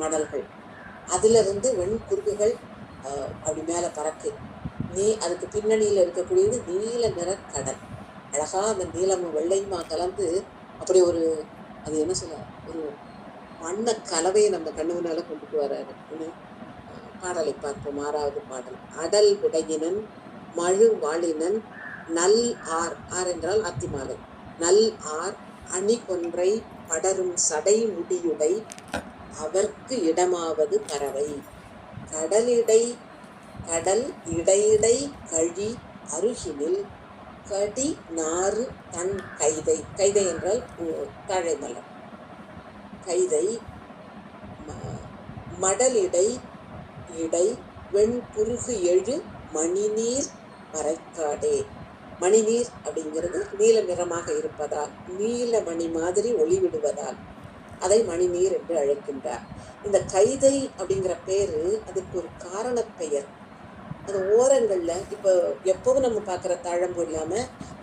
[SPEAKER 1] மடல்கள், அதுல இருந்து வெண்குருகுகள் அப்படி மேல பறக்கு. அதுக்கு பின்னணியில இருக்கக்கூடியது நீல நிற கடல். அழகா அந்த நீளமும் வெள்ளையுமா கலந்து அப்படி அது என்ன சொல்ல, ஒரு வண்ண கலவையை நம்ம கண்ணு முன்னால கொண்டுட்டு வர்றாரு. பாடலை பார்ப்போம். 6வது பாடல். அடல் விடையினன் மழு வாழினன் நல் ஆர் என்றால் அத்திமாலை, நல் ஆர் அணி கொன்றை படரும் சடை முடியுடை அவர்க்கு இடமாவது பறவை. கடல் இடையிடை கழி அருகினில் கடி நாறு தன் கைதை என்றால் தாழை மலர் கைதை, மடலிடை வெண்குருகு எழு மணிநீர் மறைக்காடே. மணிநீர் அப்படிங்கிறது நீல நிறமாக இருப்பதால், நீலமணி மாதிரி ஒளிவிடுவதால் அதை மணிநீர் என்று அழைக்கின்றார். இந்த கைதை அப்படிங்கிற பேரு அதுக்கு ஒரு காரண பெயர். அது ஓரங்கள்ல இப்போ எப்பவும் நம்ம பார்க்குற தாழம்பூ இல்லாம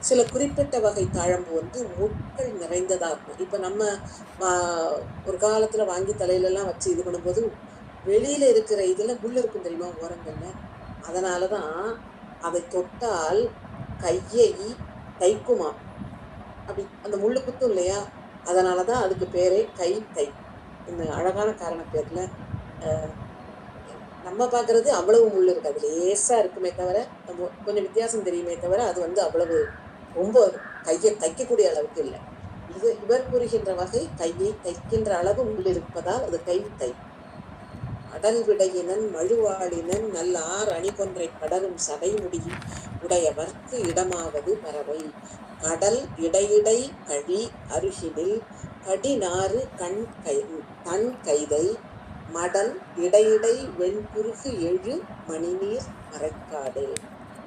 [SPEAKER 1] சில குறிப்பிட்ட வகை தாழம்பூ முட்கள் நிறைந்ததா இருக்கும். இப்போ நம்ம ஒரு காலத்துல வாங்கி தலையிலெல்லாம் வச்சு இது பண்ணும்போது வெளியில இருக்கிற இதுல முள் இருக்கும் தெரியுமா, ஓரங்கள்ல. அதனாலதான் அதை தொட்டால் கையை தைக்குமா, அப்படி அந்த முள்ளு குத்தும் இல்லையா, அதனாலதான் அதுக்கு பேரே தை. இந்த அழகான காரண பேர்ல நம்ம பார்க்கறது அவ்வளவு முள் இருக்காது, லேசா இருக்குமே தவிர, கொஞ்சம் வித்தியாசம் தெரியுமே தவிர அது அவ்வளவு ரொம்ப கையை தைக்கக்கூடிய அளவுக்கு இல்லை. இவர் கூறுகின்ற வகை கையை தைக்கின்ற அளவு முள் இருப்பதால் அது தை. அடல் விடையினன் மழுவாளினன் நல் ஆர் அணி கொன்றை படரும் சடை முடி உடையவர்க்கு இடமாவது பறவை. கடல் இடையிடை கழி அருகினில் கடிநாறு தன் கைதை மடல் இடையிடை வெண்குருகு எழு மணிநீர் மறைக்காடு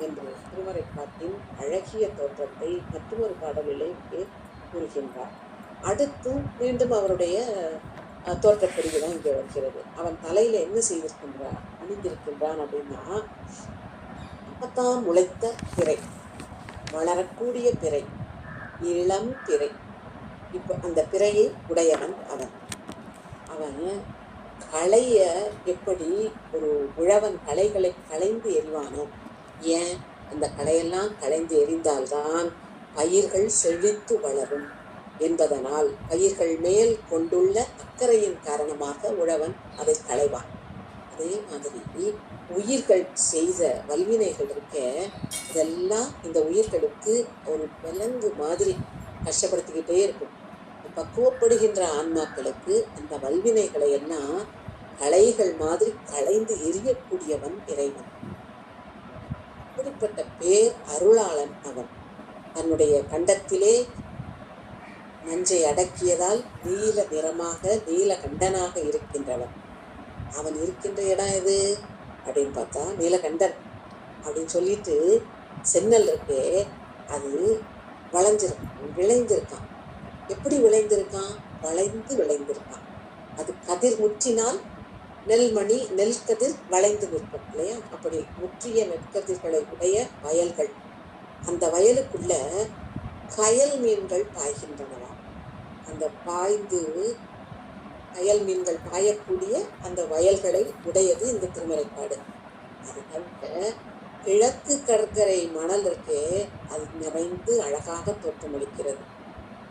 [SPEAKER 1] என்று திருமறைக்காட்டின் அழகிய தோற்றத்தை மற்றொரு பாடலிலே கூறுகின்றார். அடுத்து மீண்டும் அவருடைய தோற்றப்படிதான் இங்கே வருகிறது. அவன் தலையில என்ன அணிந்திருக்கின்றான் அப்படின்னா, அப்பத்தான் முளைத்த பிறை, வளரக்கூடிய பிறை, இளம் பிறை. இப்போ அந்த பிறையை உடையவன் அவன் களைய எப்படி ஒரு உழவன் களைகளை களைந்து எறிவானோ, ஏன் அந்த களையெல்லாம் களைந்து எறிந்தால்தான் பயிர்கள் செழித்து வளரும் என்பதனால் பயிர்கள் மேல் கொண்டுள்ள அக்கறையின் காரணமாக உழவன் அதை களைவான். அதே மாதிரி உயிர்கள் செய்த வல்வினைகள் இருக்க, இதெல்லாம் இந்த உயிர்களுக்கு ஒரு விலங்கு மாதிரி கஷ்டப்படுத்திக்கிட்டே இருக்கும். பக்குவப்படுகின்ற ஆன்மாக்களுக்கு அந்த வல்வினைகளை எல்லாம் களைகள் மாதிரி களைந்து எரியக்கூடியவன் இறைவன். அப்படிப்பட்ட பேர் அருளாளன் அவன். தன்னுடைய கண்டத்திலே நஞ்சை அடக்கியதால் நீல நிறமாக நீல கண்டனாக இருக்கின்றவன். அவன் இருக்கின்ற இடம் எது அப்படின்னு பார்த்தா நீலகண்டன் அப்படின்னு சொல்லிட்டு சென்னல் இருக்கே, அது விளைந்திருக்கான். எப்படி விளைந்திருக்கான்? வளைந்து விளைந்திருக்கான். அது கதிர் முற்றினால் நெல்மணி நெல் கதிர் வளைந்து நிற்கும் இல்லையா? அப்படி முற்றிய நெற்கதிர்களை உடைய வயல்கள். அந்த வயலுக்குள்ள கயல் மீன்கள் பாய்கின்றனவா. அந்த பாய்ந்து கயல் மீன்கள் பாயக்கூடிய அந்த வயல்களை உடையது இந்த திருமறைக்காடு. அது தவிர கிழக்கு கடற்கரை மணல் இருக்கே, அது நிறைந்து அழகாக தோற்றமளிக்கிறது.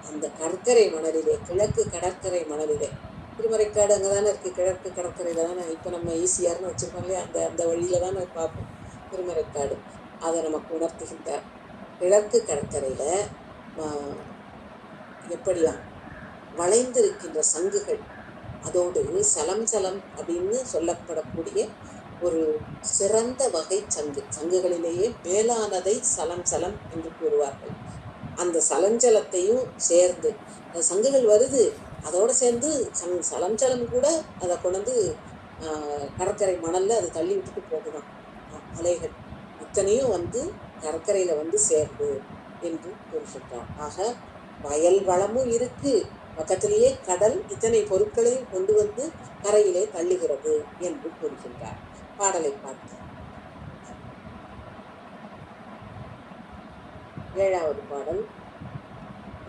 [SPEAKER 1] அந்த கடற்கரை மணலிலே, கிழக்கு கடற்கரை மணலிலே, திருமறைக்காடு அங்கே தானே இருக்குது, கிழக்கு கடற்கரையில் தானே. இப்போ நம்ம ஈஸியார்னு வச்சுருக்கோம் இல்லையா, அந்த வழியில் தானே பார்ப்போம் திருமறைக்காடு. அதை நமக்கு உணர்த்துகின்றார். கிழக்கு கடற்கரையில் எப்படியா வளைந்திருக்கின்ற சங்குகள், அதோடு சலம் சலம் அப்படின்னு சொல்லப்படக்கூடிய ஒரு சிறந்த வகை சங்குகளிலேயே மேலானதை சலம் சலம் என்று கூறுவார்கள். அந்த சலஞ்சலத்தையும் சேர்ந்து சங்குகள் வருது, அதோடு சேர்ந்து சலஞ்சலம் கூட அதை கொண்டு கடற்கரை மணல்ல அதை தள்ளி விட்டுட்டு போகுதான். அலைகள் இத்தனையும் கடற்கரையில சேர்ந்து என்று கூறுகின்றார். ஆக வயல் வளமும் இருக்கு, பக்கத்திலேயே கடல் இத்தனை பொருட்களையும் கொண்டு கரையிலே தள்ளுகிறது என்று கூறுகின்றார். பாடலை பார்த்து 7வது பாடல்.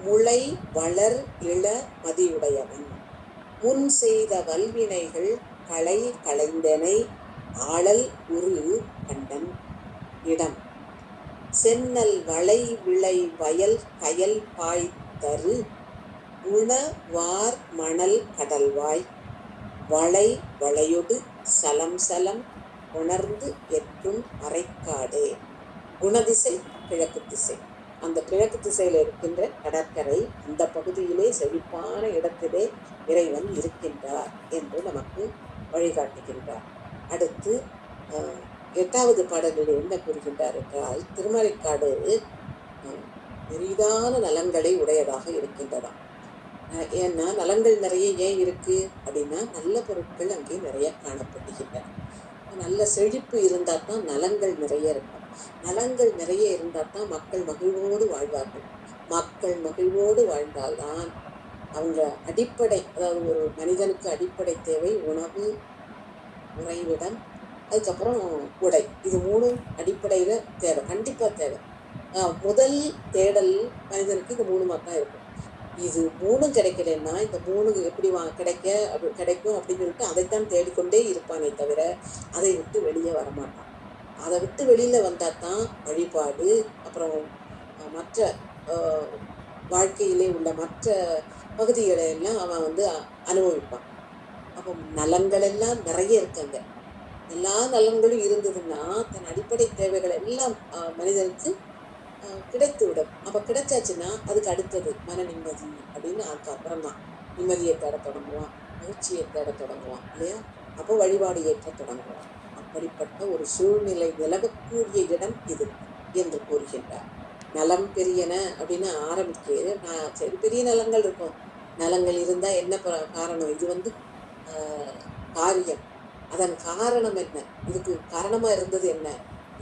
[SPEAKER 1] முளை வளர் இள மதியுடையவன் முன் செய்த வல்வினைகள் களை களைந்தனை ஆளல் உரு கண்டன் இடம் சென்னல் வளை விளை வயல் கயல் பாய்தரு குணவார் மணல் கடல்வாய் வளை வளையொடு சலம் சலம் உணர்ந்து எட்டும் அரைக்காடே. குணதிசை கிழக்கு திசை. அந்த கிழக்கு திசையில் இருக்கின்ற கடற்கரை, அந்த பகுதியிலே செழிப்பான இடத்திலே இறைவன் இருக்கின்றார் என்று நமக்கு வழிகாட்டுகின்றார். அடுத்து 8வது பாடலில் என்ன கூறுகின்றார் என்றால், திருமறைக்காடு பெரிதான நலன்களை உடையதாக இருக்கின்றதாம். ஏன்னா நலன்கள் நிறைய ஏன் இருக்கு அப்படின்னா, நல்ல பொருட்கள் அங்கே நிறைய காணப்படுகின்றன. நல்ல செழிப்பு இருந்தால் தான் நலன்கள் நிறைய இருக்கும். நலன்கள் நிறைய இருந்தால் தான் மக்கள் மகிழ்வோடு வாழ்வார்கள். மக்கள் மகிழ்வோடு வாழ்ந்தால்தான் அவங்க அடிப்படை, அதாவது ஒரு மனிதனுக்கு அடிப்படை தேவை உணவு, உறைவிடம், அதுக்கப்புறம் உடை. இது 3 அடிப்படையில் தேவை, கண்டிப்பாக தேவை. முதல் தேடல் மனிதனுக்கு இது 3 தான் இருக்கும். இது 3 கிடைக்கலன்னா இந்த 3 எப்படி கிடைக்கும் அப்படின்னு சொல்லிட்டு அதைத்தான் தேடிக்கொண்டே இருப்பானே தவிர அதை விட்டு வெளியே வரமாட்டான். அதை விட்டு வெளியில் வந்தால் தான் வழிபாடு, அப்புறம் மற்ற வாழ்க்கையிலே உள்ள மற்ற பகுதிகளை எல்லாம் அவன் அனுபவிப்பான். அப்போ நலன்கள் எல்லாம் நிறைய இருக்காங்க. எல்லா நலன்களும் இருந்ததுன்னா தன் அடிப்படை தேவைகள் எல்லாம் மனிதனுக்கு கிடைத்து விடும். அப்போ கிடைச்சாச்சுன்னா அதுக்கு அடுத்தது மன நிம்மதி அப்படின்னு அதுக்கப்புறம் தான் நிம்மதியை தேட தொடங்குவான், மகிழ்ச்சியை தேட தொடங்குவான் இல்லையா? அப்போ வழிபாடு ஏற்ற தொடங்குவான். அப்படிப்பட்ட ஒரு சூழ்நிலை நிலவக்கூடிய இடம் இது என்று கூறுகின்றார். நலம் பெரியன அப்படின்னு ஆரம்பிக்கிறது. சரி, பெரிய நலங்கள் இருக்கும். நலங்கள் இருந்தால் என்ன காரணம்? இது காரியம். அதன் காரணம் என்ன? இதுக்கு காரணமாக இருந்தது என்ன?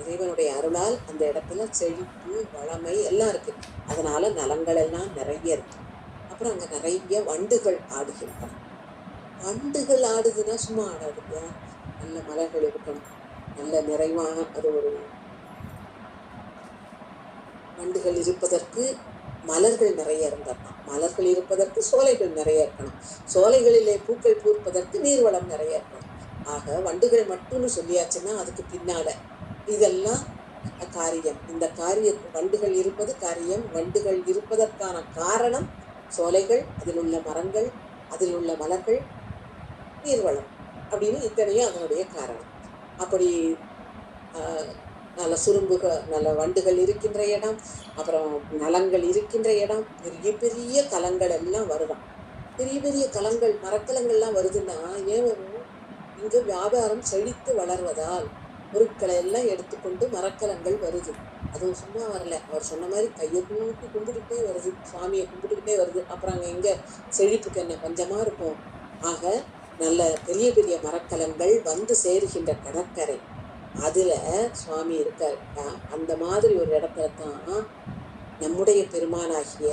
[SPEAKER 1] இறைவனுடைய அருளால் அந்த இடத்துல செழிப்பு, வளமை எல்லாம் இருக்கு. அதனால நலங்கள் எல்லாம் நிறைய இருக்கு. அப்புறம் அங்கே நிறைய வண்டுகள் ஆடுகின்றன. வண்டுகள் ஆடுதுன்னா சும்மா ஆடாதுங்க, நல்ல மலர்கள் இருக்கணும், நல்ல நிறைவான அது ஒரு வண்டுகள் இருப்பதற்கு மலர்கள் நிறைய இருந்தால்தான். மலர்கள் இருப்பதற்கு சோலைகள் நிறைய இருக்கணும். சோலைகளிலே பூக்கள் பூர்ப்பதற்கு நீர்வளம் நிறைய இருக்கணும். ஆக வண்டுகள் மட்டும்னு சொல்லியாச்சுன்னா அதுக்கு பின்னால இதெல்லாம் காரியம். இந்த வண்டுகள் இருப்பது காரியம். வண்டுகள் இருப்பதற்கான காரணம் சோலைகள், அதில் உள்ள மரங்கள், அதில் உள்ள மலர்கள், நீர்வளம் அப்படின்னு இத்தனையும் அதனுடைய காரணம். அப்படி நல்ல சுரும்புகள், நல்ல வண்டுகள் இருக்கின்ற இடம், அப்புறம் நலங்கள் இருக்கின்ற இடம், பெரிய பெரிய கலங்கள் எல்லாம் வருதாம். பெரிய பெரிய கலங்கள், மரக்கலங்கள்லாம் வருதுன்னா ஏன் வரும்? இங்கு வியாபாரம் செழித்து வளர்வதால் பொருட்களை எல்லாம் எடுத்துக்கொண்டு மரக்கலங்கள் வருது. அதுவும் சும்மா வரல, அவர் சொன்ன மாதிரி கையை தூக்கி கும்பிட்டுக்கிட்டே வருது, சுவாமியை கும்பிட்டுக்கிட்டே வருது. அப்புறம் அங்கே எங்க செழிப்புக்கு என்ன பஞ்சமா இருக்கும்? ஆக நல்ல பெரிய பெரிய மரக்கலங்கள் வந்து சேருகின்ற கடற்கரை, அதுல சுவாமி இருக்கார். அந்த மாதிரி ஒரு இடத்துல தான் நம்முடைய பெருமானாகிய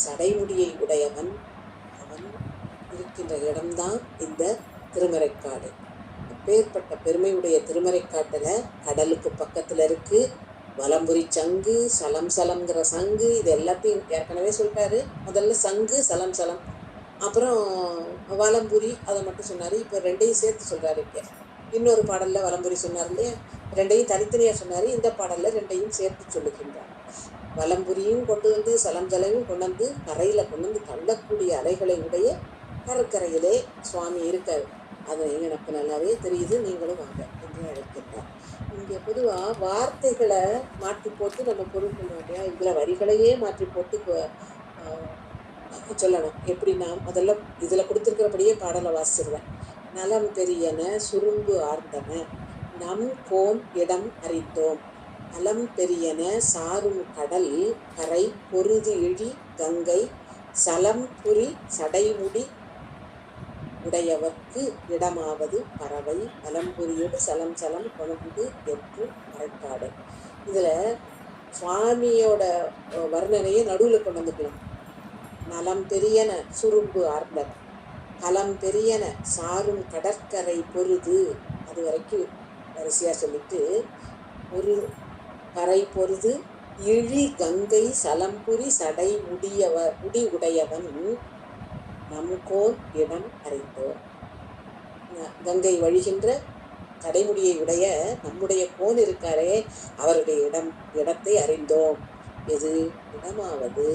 [SPEAKER 1] சடைமுடியை உடையவன் அவன் இருக்கின்ற இடம்தான் இந்த திருமறைக்காடு. அப்பேற்பட்ட பெருமையுடைய திருமறைக்காட்டுல கடலுக்கு பக்கத்துல இருக்கு வலம்புரி சங்கு, சலம் சலம்ங்கிற சங்கு, இது எல்லாத்தையும் ஏற்கனவே சொல்லிட்டாரு. முதல்ல சங்கு, சலம் சலம், அப்புறம் வலம்புரி, அதை மட்டும் சொன்னாரு. இப்போ ரெண்டையும் சேர்த்து சொல்றாரு. இங்க இன்னொரு பாடல்ல வலம்புரி சொன்னார் இல்லையா, ரெண்டையும் தனித்தனியா சொன்னாரு. இந்த பாடல்ல ரெண்டையும் சேர்த்து சொல்லுகின்றார். வலம்புரியும் கொண்டு வந்து சலம் சலையும் கொண்டு வந்து கரையில கொண்டு வந்து தள்ளக்கூடிய அலைகளை உடைய கடற்கரையிலே சுவாமி இருக்காரு. அது எனக்கு நல்லாவே தெரியுது, நீங்களும் வாங்க என்று அழைக்கின்றார். இங்கே பொதுவாக வார்த்தைகளை மாற்றி போட்டு நம்ம பொருள் பண்ணுவோம் இல்லையா, இதில் வரிகளையே மாற்றி போட்டு சொல்லணும். எப்படின்னா, முதல்ல இதில் கொடுத்துருக்கிறபடியே பாடலை வாசிச்சிருவேன். நலம் பெரியன சுரும்பு ஆர்ந்தன நம் கோன் இடம் அறிந்தோம், நலம் பெரியன சாரும் கடல் கரை பொருது இழி கங்கை சலம் புரி சடைமுடி உடையவர்க்கு இடமாவது பறவை வலம்புரியோடு சலம் சலம் கொண்டு என்று மறைக்காடு. இதுல சுவாமியோட வர்ணனையை நடுவில் கொண்டு வந்துக்கலாம். நலம் பெரியன சுரும்பு ஆர்ந்தன, கலம் பெரியன சாரும் கடற்கரை பொருது, அது வரைக்கும் வரிசையா சொல்லிட்டு, ஒரு கரை பொருது இழி கங்கை சலம்புரி சடை முடி உடையவன் நம்கோன் இடம் அறிந்தோம். கங்கை வழிகின்ற கடைமுடியை உடைய நம்முடைய கோன் இருக்காரே, அவருடைய இடத்தை அறிந்தோம். எது இடமாவது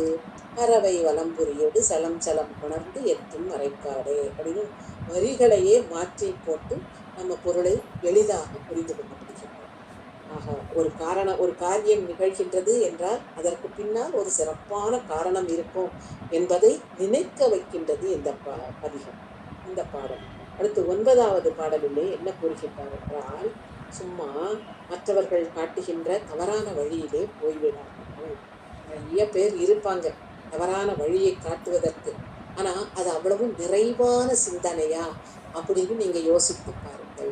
[SPEAKER 1] பறவை வலம்புரியோடு சலம் சலம் உணர்ந்து எத்தும் மறைக்காடே அப்படின்னு வரிகளையே மாற்றி போட்டு நம்ம பொருளை எளிதாக புரிந்து கொள்ள முடிகின்றோம். ஆக ஒரு காரியம் நிகழ்கின்றது என்றால் அதற்கு பின்னால் ஒரு சிறப்பான காரணம் இருக்கும் என்பதை நினைக்க வைக்கின்றது இந்த பதிகம், இந்த பாடல். அடுத்து 9வது பாடலிலே என்ன கூறுகின்றார் என்றால், சும்மா மற்றவர்கள் காட்டுகின்ற தவறான வழியிலே போய்விடார்கள். நிறைய பேர் இருப்பாங்க தவறான வழியை காட்டுவதற்கு, ஆனா அது அவ்வளவு நிறைவான சிந்தனையா அப்படின்னு நீங்க யோசித்து பாருங்கள்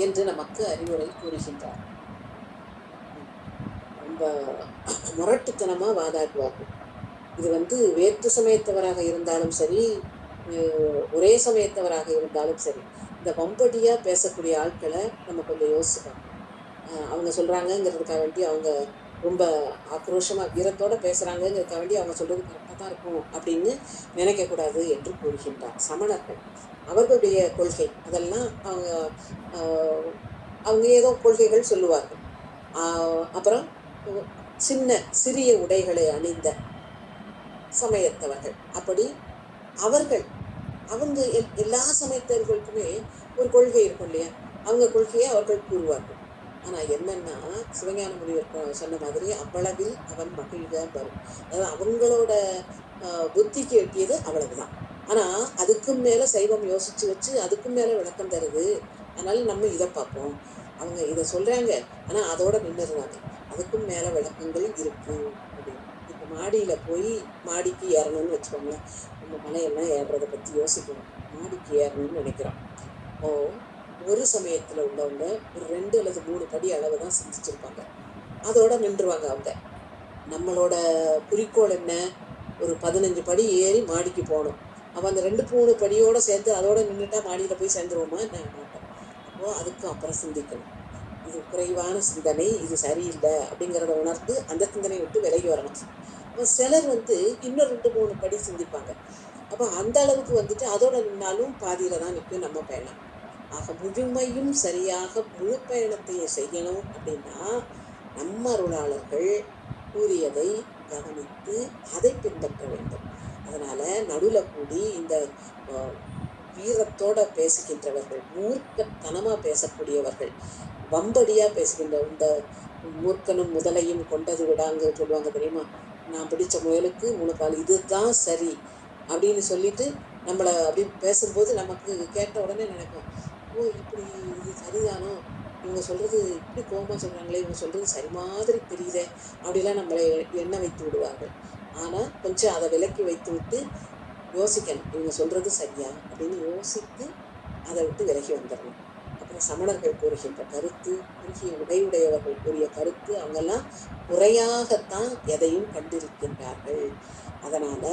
[SPEAKER 1] என்று நமக்கு அறிவுரை கூறுகின்றார். ரொம்ப முரட்டுத்தனமா வாதாடுவார்கள். இது வேற்று சமயத்தவராக இருந்தாலும் சரி, ஒரே சமயத்தவராக இருந்தாலும் சரி, இந்த வம்படியா பேசக்கூடிய ஆட்களை நம்ம கொஞ்சம் யோசிக்கணும். அவங்க சொல்றாங்கிறதுக்காக வேண்டி அவங்க ரொம்ப ஆக்ரோஷமா வீரத்தோட பேசுறாங்கிறதுக்காக வேண்டி அவங்க சொல்றது கரெக்டாக தான் இருக்கும் அப்படின்னு நினைக்கக்கூடாது என்று கூறுகின்றார். சமணர்கள் அவர்களுடைய கொள்கை அதெல்லாம் அவங்க ஏதோ கொள்கைகள் சொல்லுவார்கள். அப்புறம் சிறிய உடைகளை அணிந்த சமயத்தவர்கள், அப்படி அவங்க எல்லா சமயத்தவர்களுக்குமே ஒரு கொள்கை இருக்கும் இல்லையா, அவங்க கொள்கையை அவர்கள் கூறுவார்கள். ஆனா என்னன்னா, சிவஞான முனிவர் சொன்ன மாதிரி அவ்வளவில் அவன் மகிழ்க வரும். அதாவது அவங்களோட புத்திக்கு எட்டியது அவ்வளவுதான். ஆனா அதுக்கும் மேல சைவம் யோசிச்சு வச்சு அதுக்கும் மேல விளக்கம் தருது. அதனால நம்ம இதை பார்ப்போம். அவங்க இதை சொல்றாங்க, ஆனா அதோட நின்றுறாங்க, அதுக்கும் மேல விளக்கங்கள் இருக்கு அப்படின்னு. இப்போ மாடியில போய் மாடிக்கு ஏறணும்னு வச்சுக்கோங்களேன். நம்ம மலையெல்லாம் ஏறுறதை பத்தி யோசிக்கணும். மாடிக்கு ஏறணும்னு நினைக்கிறோம். ஒரு சமயத்துல உள்ளவங்க ஒரு 2 அல்லது 3 படி அளவு தான் சிந்திச்சிருப்பாங்க, அதோட நின்றுவாங்க. அவங்க நம்மளோட குறிக்கோள் என்ன, ஒரு 15 படி ஏறி மாடிக்கு போகணும். அப்போ அந்த 2-3 படியோட சேர்த்து அதோட நின்றுட்டா மாடியில போய் சேர்ந்துருவோமா என்ன? மாட்டோம். அப்போ அதுக்கு அப்புறம் சிந்திக்கணும். இது குறைவான சிந்தனை, இது சரியில்லை அப்படிங்கிறத உணர்ந்து அந்த சிந்தனையை விட்டு விலகி வரணும். அப்போ சிலர் இன்னும் 2-3 படி சிந்திப்பாங்க. அப்போ அந்த அளவுக்கு அதோட நின்னாலும் பாதியில தான் நிற்கும் நம்ம பயணம். ஆக முழுமையும் சரியாக முழு பயணத்தையே செய்யணும் அப்படின்னா நம்ம அருளாளர்கள் கூறியதை கவனித்து அதை பின்பற்ற வேண்டும். அதனால நடுவில் கூடி இந்த வீரத்தோட பேசுகின்றவர்கள், மூர்க்கத்தனமா பேசக்கூடியவர்கள், வம்படியா பேசுகின்ற இந்த மூர்க்கனும் முதலையும் கொண்டது விடாங்க சொல்லுவாங்க தெரியுமா? நான் பிடிச்ச முயலுக்கு 3 கால், இதுதான் சரி அப்படின்னு சொல்லிட்டு நம்மளை அப்படி பேசும்போது நமக்கு கேட்ட உடனே நினைப்போம், ஓ இப்படி இது சரிதானோ, இவங்க சொல்றது இப்படி கோபமா சொல்றாங்களே, இவங்க சொல்றது சரி மாதிரி தெரியுதே அப்படிலாம் நம்மளை எண்ண வைத்து விடுவார்கள். ஆனா கொஞ்சம் அதை விலக்கி வைத்து விட்டு யோசிக்கணும், இவங்க சொல்றது சரியா அப்படின்னு யோசித்து அதை விட்டு விலகி வந்துடணும். அப்புறம் சமணர்கள் கூறுகின்ற கருத்து, குறுகிய உடையுடையவர்கள் கூறிய கருத்து, அவங்கெல்லாம் குறையாகத்தான் எதையும் கண்டிருக்கின்றார்கள். அதனால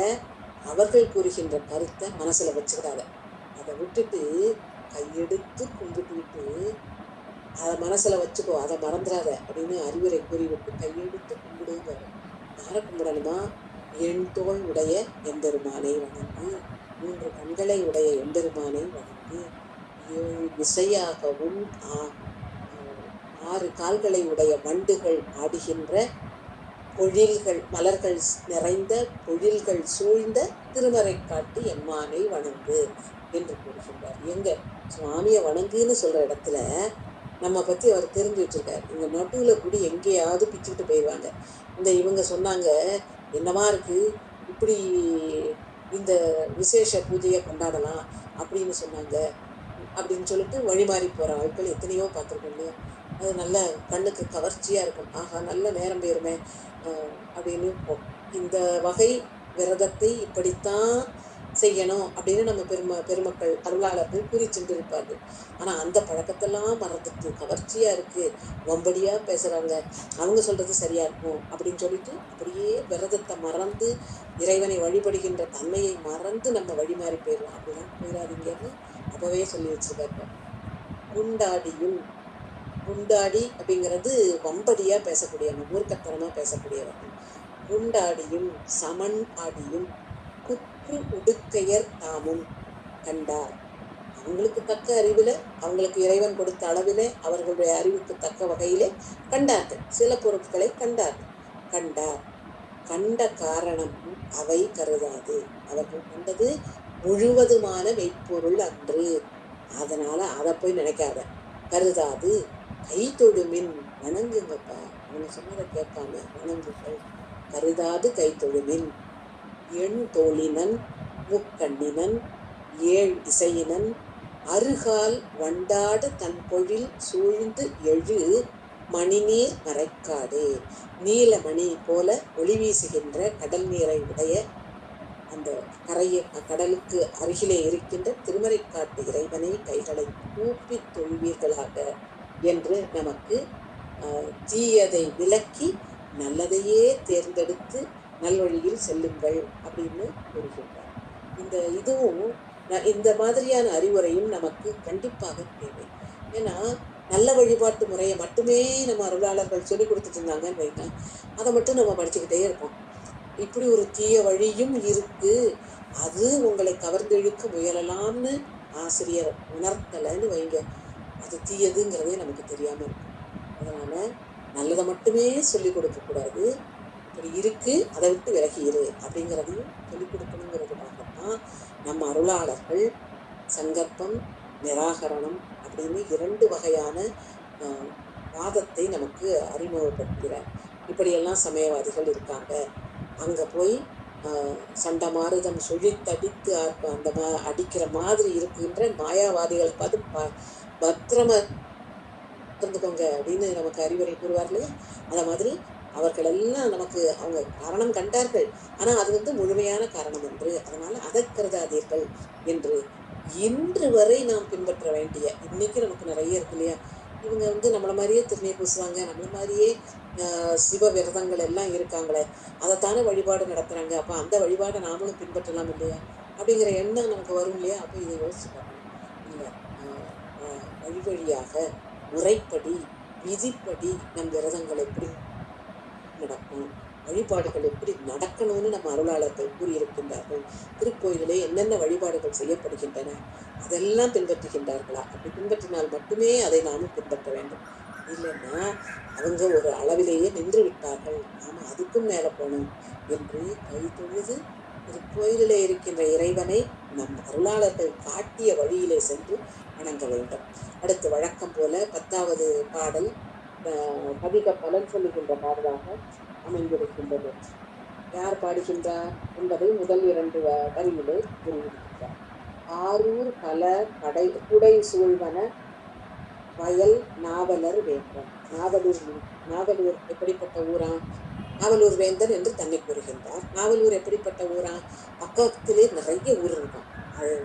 [SPEAKER 1] அவர்கள் கூறுகின்ற கருத்தை மனசுல வச்சுக்கிடாத, அதை விட்டுட்டு கையெடுத்து கும்பிட்டு விட்டு அதை மனசுல வச்சுக்கோ, அதை மறந்துடாத அப்படின்னு அறிவுரை கூறிவிட்டு கையெடுத்து கும்பிடுங்க. யாரை கும்பிடணுமா? எண் தோள் உடைய எம்பெருமானை வணங்கு, 3 கண்களை உடைய எம்பெருமானை வணங்கு, 7 விசையாகவும் 6 கால்களை உடைய வண்டுகள் ஆடுகின்ற பொழில்கள் மலர்கள் நிறைந்த பொழில்கள் சூழ்ந்த திருமறைக்காட்டு எம்மானை வணங்கு என்று கூறுகின்றார். எங்க சுவாமியை வணங்குன்னு சொல்ற இடத்துல நம்ம பத்தி அவர் தெரிஞ்சு வச்சிருக்காரு. இங்க நடுவுல கூடி எங்கேயாவது பிச்சுக்கிட்டு போயிடுவாங்க. இவங்க சொன்னாங்க, என்னவா இருக்கு இப்படி இந்த விசேஷ பூஜையை கொண்டாடலாம் அப்படின்னு சொன்னாங்க அப்படின்னு சொல்லிட்டு வழிமாறி போற ஆட்கள் எத்தனையோ பார்த்துருக்கோம் இல்லையா? அது நல்ல கண்ணுக்கு கவர்ச்சியா இருக்கும். ஆகா நல்ல நேரம் போயிருமே அப்படின்னு. இந்த வகை விரதத்தை இப்படித்தான் செய்யணும் அப்படின்னு நம்ம பெருமக்கள் அருளாளர்கள் கூறி சென்றிருப்பார்கள். ஆனா அந்த பழக்கத்தெல்லாம் மறந்துட்டு கவர்ச்சியா இருக்கு, வம்படியா பேசுறாங்க, அவங்க சொல்றது சரியா இருக்கும் அப்படின்னு சொல்லிட்டு அப்படியே விரதத்தை மறந்து இறைவனை வழிபடுகின்ற தன்மையை மறந்து நம்ம வழிமாறி போயிடலாம். அப்படிலாம் போயிடாதீங்கன்னு அப்பவே சொல்லி வச்சிருக்காரு. குண்டாடியும், குண்டாடி அப்படிங்கிறது வம்படியா பேசக்கூடியவங்க, மூர்க்கத்தனமா பேசக்கூடியவர்கள். குண்டாடியும் சமன் ஆடியும் குற்று உடுக்கையர் தாமும் கண்டார். அவங்களுக்கு தக்க அறிவில, அவங்களுக்கு இறைவன் கொடுத்த அளவிலே, அவர்களுடைய அறிவுக்கு தக்க வகையிலே கண்டார்கள். சில பொருட்களை கண்டார்கள். கண்டார் கண்ட காரணம் அவை கருதாது. அவர்கள் கண்டது முழுவதுமான மெய்ப்பொருள் அன்று. அதனால அதை போய் நினைக்காத, கருதாது. கை தொழுமின், வணங்குங்கப்பா, அவங்க சொன்னதை கேட்காம வணங்குங்கள். கருதாது கை தொழுமின். எண் தோழினன் முக்கண்ணினன் 7 இசையினன் அருகால் வண்டாடு தன் பொழில் சூழ்ந்து எழு மணிநீர் மறைக்காடு. நீலமணி போல ஒளி வீசுகின்ற கடல் நீரை உடைய அந்த கடலுக்கு அருகிலே இருக்கின்ற திருமறைக்காட்டு இறைவனை கைகளை கூப்பி தொழுவீர்களாக என்று நமக்கு தீயதை விலக்கி நல்லதையே தேர்ந்தெடுத்து நல்வழியில் செல்லுங்கள் அப்படின்னு கூறுகின்றார். இதுவும் இந்த மாதிரியான அறிவுரையும் நமக்கு கண்டிப்பாக தேவை. ஏன்னா நல்ல வழிபாட்டு முறையை மட்டுமே நம்ம அருளாளர்கள் சொல்லி கொடுத்துட்டு இருந்தாங்கன்னு வைங்க, அதை மட்டும் நம்ம படிச்சுக்கிட்டே இருப்போம். இப்படி ஒரு தீய வழியும் இருக்கு, அது உங்களை கவர்ந்தெழுக்க முயலலாம்னு ஆசிரியர் உணர்த்தலைன்னு வைங்க, அது தீயதுங்கிறதே நமக்கு தெரியாம இருக்கும். அதனால நல்லதை மட்டுமே சொல்லி கொடுக்க கூடாது, இப்படி இருக்கு அதை விட்டு விலகி இரு அப்படிங்கிறதையும் சொல்லிக் கொடுக்கணுங்கிறதுக்காகத்தான் நம்ம அருளாளர்கள் சங்கற்பம் நிராகரணம் அப்படின்னு 2 வகையான வாதத்தை நமக்கு அறிமுகப்படுத்துகிறார். இப்படியெல்லாம் சமயவாதிகள் இருக்காங்க, அங்க போய் சண்டை மாறுதம் சுழித்தடித்து அந்த அடிக்கிற மாதிரி இருக்குன்ற மாயாவாதிகளை பார்த்து பத்திரமா இருந்துக்கோங்க அப்படின்னு நமக்கு அறிவுரை கூறுவார் இல்லையா? அத மாதிரி அவர்கள் எல்லாம் நமக்கு அவங்க காரணம் கண்டார்கள், ஆனா அது முழுமையான காரணம் என்று, அதனால அதை கருதாதீர்கள் என்று இன்று வரை நாம் பின்பற்ற வேண்டிய, இன்னைக்கு நமக்கு நிறைய இருக்கு இல்லையா? இவங்க நம்மள மாதிரியே திருநீர் பூசுவாங்க, நம்மள மாதிரியே சிவ விரதங்கள் எல்லாம் இருக்காங்களே, அதைத்தானே வழிபாடு நடத்துறாங்க, அப்ப அந்த வழிபாடை நாமளும் பின்பற்றலாம் இல்லையா அப்படிங்கிற எண்ணம் நமக்கு வரும் இல்லையா? அப்போ இதை யோசிச்சு பார்க்கணும். இல்லை, வழி வழியாக முறைப்படி விதிப்படி நம் விரதங்கள் எப்படி நடக்கும், வழிபாடுகள் எப்படி நடக்கணும்னு நம்ம அருளாளர்கள் கூறியிருக்கின்றார்கள். திருக்கோயிலே என்னென்ன வழிபாடுகள் செய்யப்படுகின்றன அதெல்லாம் பின்பற்றுகின்றார்களா? அப்படி பின்பற்றினால் மட்டுமே அதை நாமும் பின்பற்ற வேண்டும். இல்லைன்னா அவங்க ஒரு அளவிலேயே நின்று விட்டார்கள், நாம அதுக்கும் மேல போனோம் என்று கை தொழுது திருக்கோயிலே இருக்கின்ற இறைவனை நம் அருளாளர்கள் காட்டிய வழியிலே சென்று வணங்க வேண்டும். அடுத்து வழக்கம் போல 10வது பாடல் பதிக பலன் சொல்லுகின்ற பாடலாக அமைந்திருக்கின்றது. யார் பாடுகின்றார் என்பதை முதல் 2 வரியிலே கூறியிருக்கின்றார். ஆரூர் பல குடை சூழ்வன வயல் நாவலர் வேந்தன். நாவலூர் எப்படிப்பட்ட ஊரா? நாவலூர் வேந்தன் என்று தன்னை கூறுகின்றார். நாவலூர் எப்படிப்பட்ட ஊரா? பக்கத்திலே நிறைய ஊர் இருக்கும்,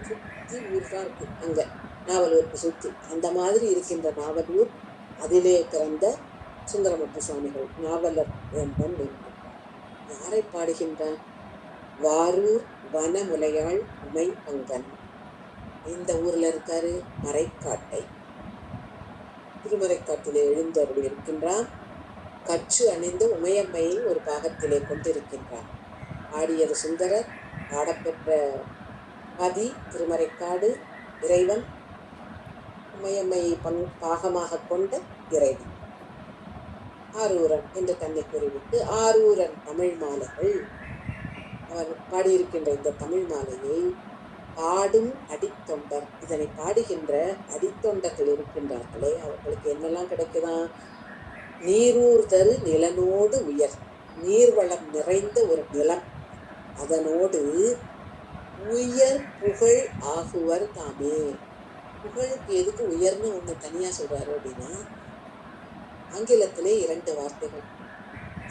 [SPEAKER 1] சுற்றி ஊர் தான் இருக்கு அங்க நாவலூருக்கு சுற்றி. அந்த மாதிரி இருக்கின்ற நாவலூர், அதிலே பிறந்த சுந்தரமூர்த்தி சுவாமிகள் நாவலர் வேந்தன் என்கின்றார். யாரை பாடுகின்றார்? வாரூர் வனமுலையாள் உமை பங்கன். இந்த ஊர்ல இருக்காரு மறைக்காட்டை. திருமறைக்காட்டிலே எழுந்தருள் இருக்கின்றார். கச்சு அணிந்த உமையம்மையை ஒரு பாகத்திலே கொண்டிருக்கின்றார். ஆடியது சுந்தரர், பாடப்பெற்ற பதி திருமறைக்காடு இறைவன், உமையம்மையை பாகமாக கொண்ட இறைவன். ஆரூரன் என்று தன்னை கூறிவிட்டு ஆரூரன் தமிழ் மாலைகள், அவர் பாடியிருக்கின்ற இந்த தமிழ் மாலையை பாடும் அடித்தொண்டர், இதனை பாடுகின்ற அடித்தொண்டர்கள் இருக்கின்றார்களே, அவர்களுக்கு என்னெல்லாம் கிடைக்குதான்? நீரூர் தரு நிலனோடு உயர், நீர்வளம் நிறைந்த ஒரு நிலம், அதனோடு உயர் புகழ் ஆகுவர் தாமே. புகழுக்கு எதுக்கு உயர்னு ஒன்று தனியா சொல்றாரு அப்படின்னா, ஆங்கிலத்திலே 2 வார்த்தைகள்,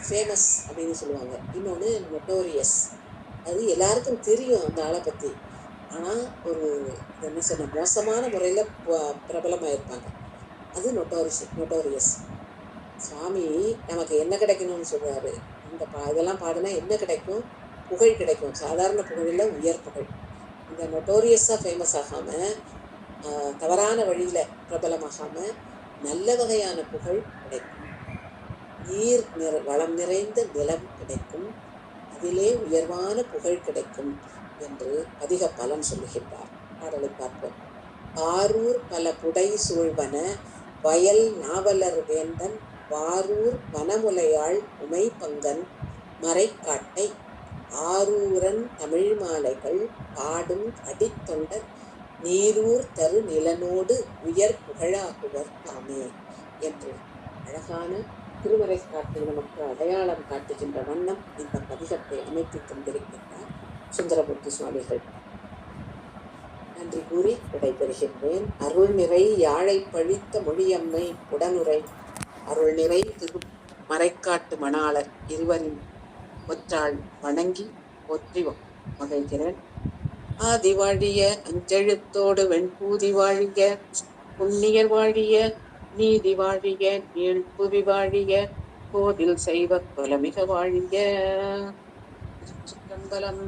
[SPEAKER 1] ஃபேமஸ் அப்படின்னு சொல்லுவாங்க, இன்னொன்று நொட்டோரியஸ். அது எல்லாருக்கும் தெரியும் அந்த ஆளை பற்றி, ஆனால் ஒரு என்ன சொன்ன மோசமான முறையில் பிரபலமாயிருப்பாங்க. அது நொட்டோரியஸ். சுவாமி நமக்கு என்ன கிடைக்கணும்னு சொல்றாரு, இந்த இதெல்லாம் பாடுனா என்ன கிடைக்கும்? புகழ் கிடைக்கும். சாதாரண புகழில் உயர் புகழ். இந்த நொட்டோரியஸாக ஃபேமஸ் ஆகாமல், தவறான வழியில் பிரபலமாகாமல், நல்ல வகையான புகழ் கிடைக்கும். வளம் நிறைந்த நிலம் கிடைக்கும், அதிலே உயர்வான புகழ் கிடைக்கும் என்று அதிக பலன் சொல்லுகின்றார். பாடலை பார்ப்போம். ஆரூர் பல புடை சூழ்வன வயல் நாவலர் வேந்தன் வாரூர் வனமுலையாள் உமை பங்கன் மறைக்காட்டை ஆரூரன் தமிழ் மாலைகள் பாடும் அடித்தொண்டர் நீரூர் தரு நிலனோடு உயர் புகழாகுவர் தாமே என்று அழகான திருமறைக்காட்டில் நமக்கு அடையாளம் காட்டுகின்ற வண்ணம் இந்த பதிகத்தை அமைத்துக் கொண்டிருக்கின்றார் சுந்தரமூர்த்தி சுவாமிகள். நன்றி கூறி விடைபெறுகின்றேன். அருள் நிறை யாழை பழித்த மொழியம்மை உடனுரை அருள் நிறை திரு மறைக்காட்டு மணாளர் இருவரின் ஒற்றாள் வணங்கி போற்றி மகிழ்கிறேன். ஆதி வாழிய அஞ்செழுத்தோடு வெண்பூதி வாழிய புண்ணியர் வாழிய நீதி வாழிய நீழ்புவி வாழிய கோதில் செய்வ கொலமிக வாழிய. திருச்சிற்றம்பலம்.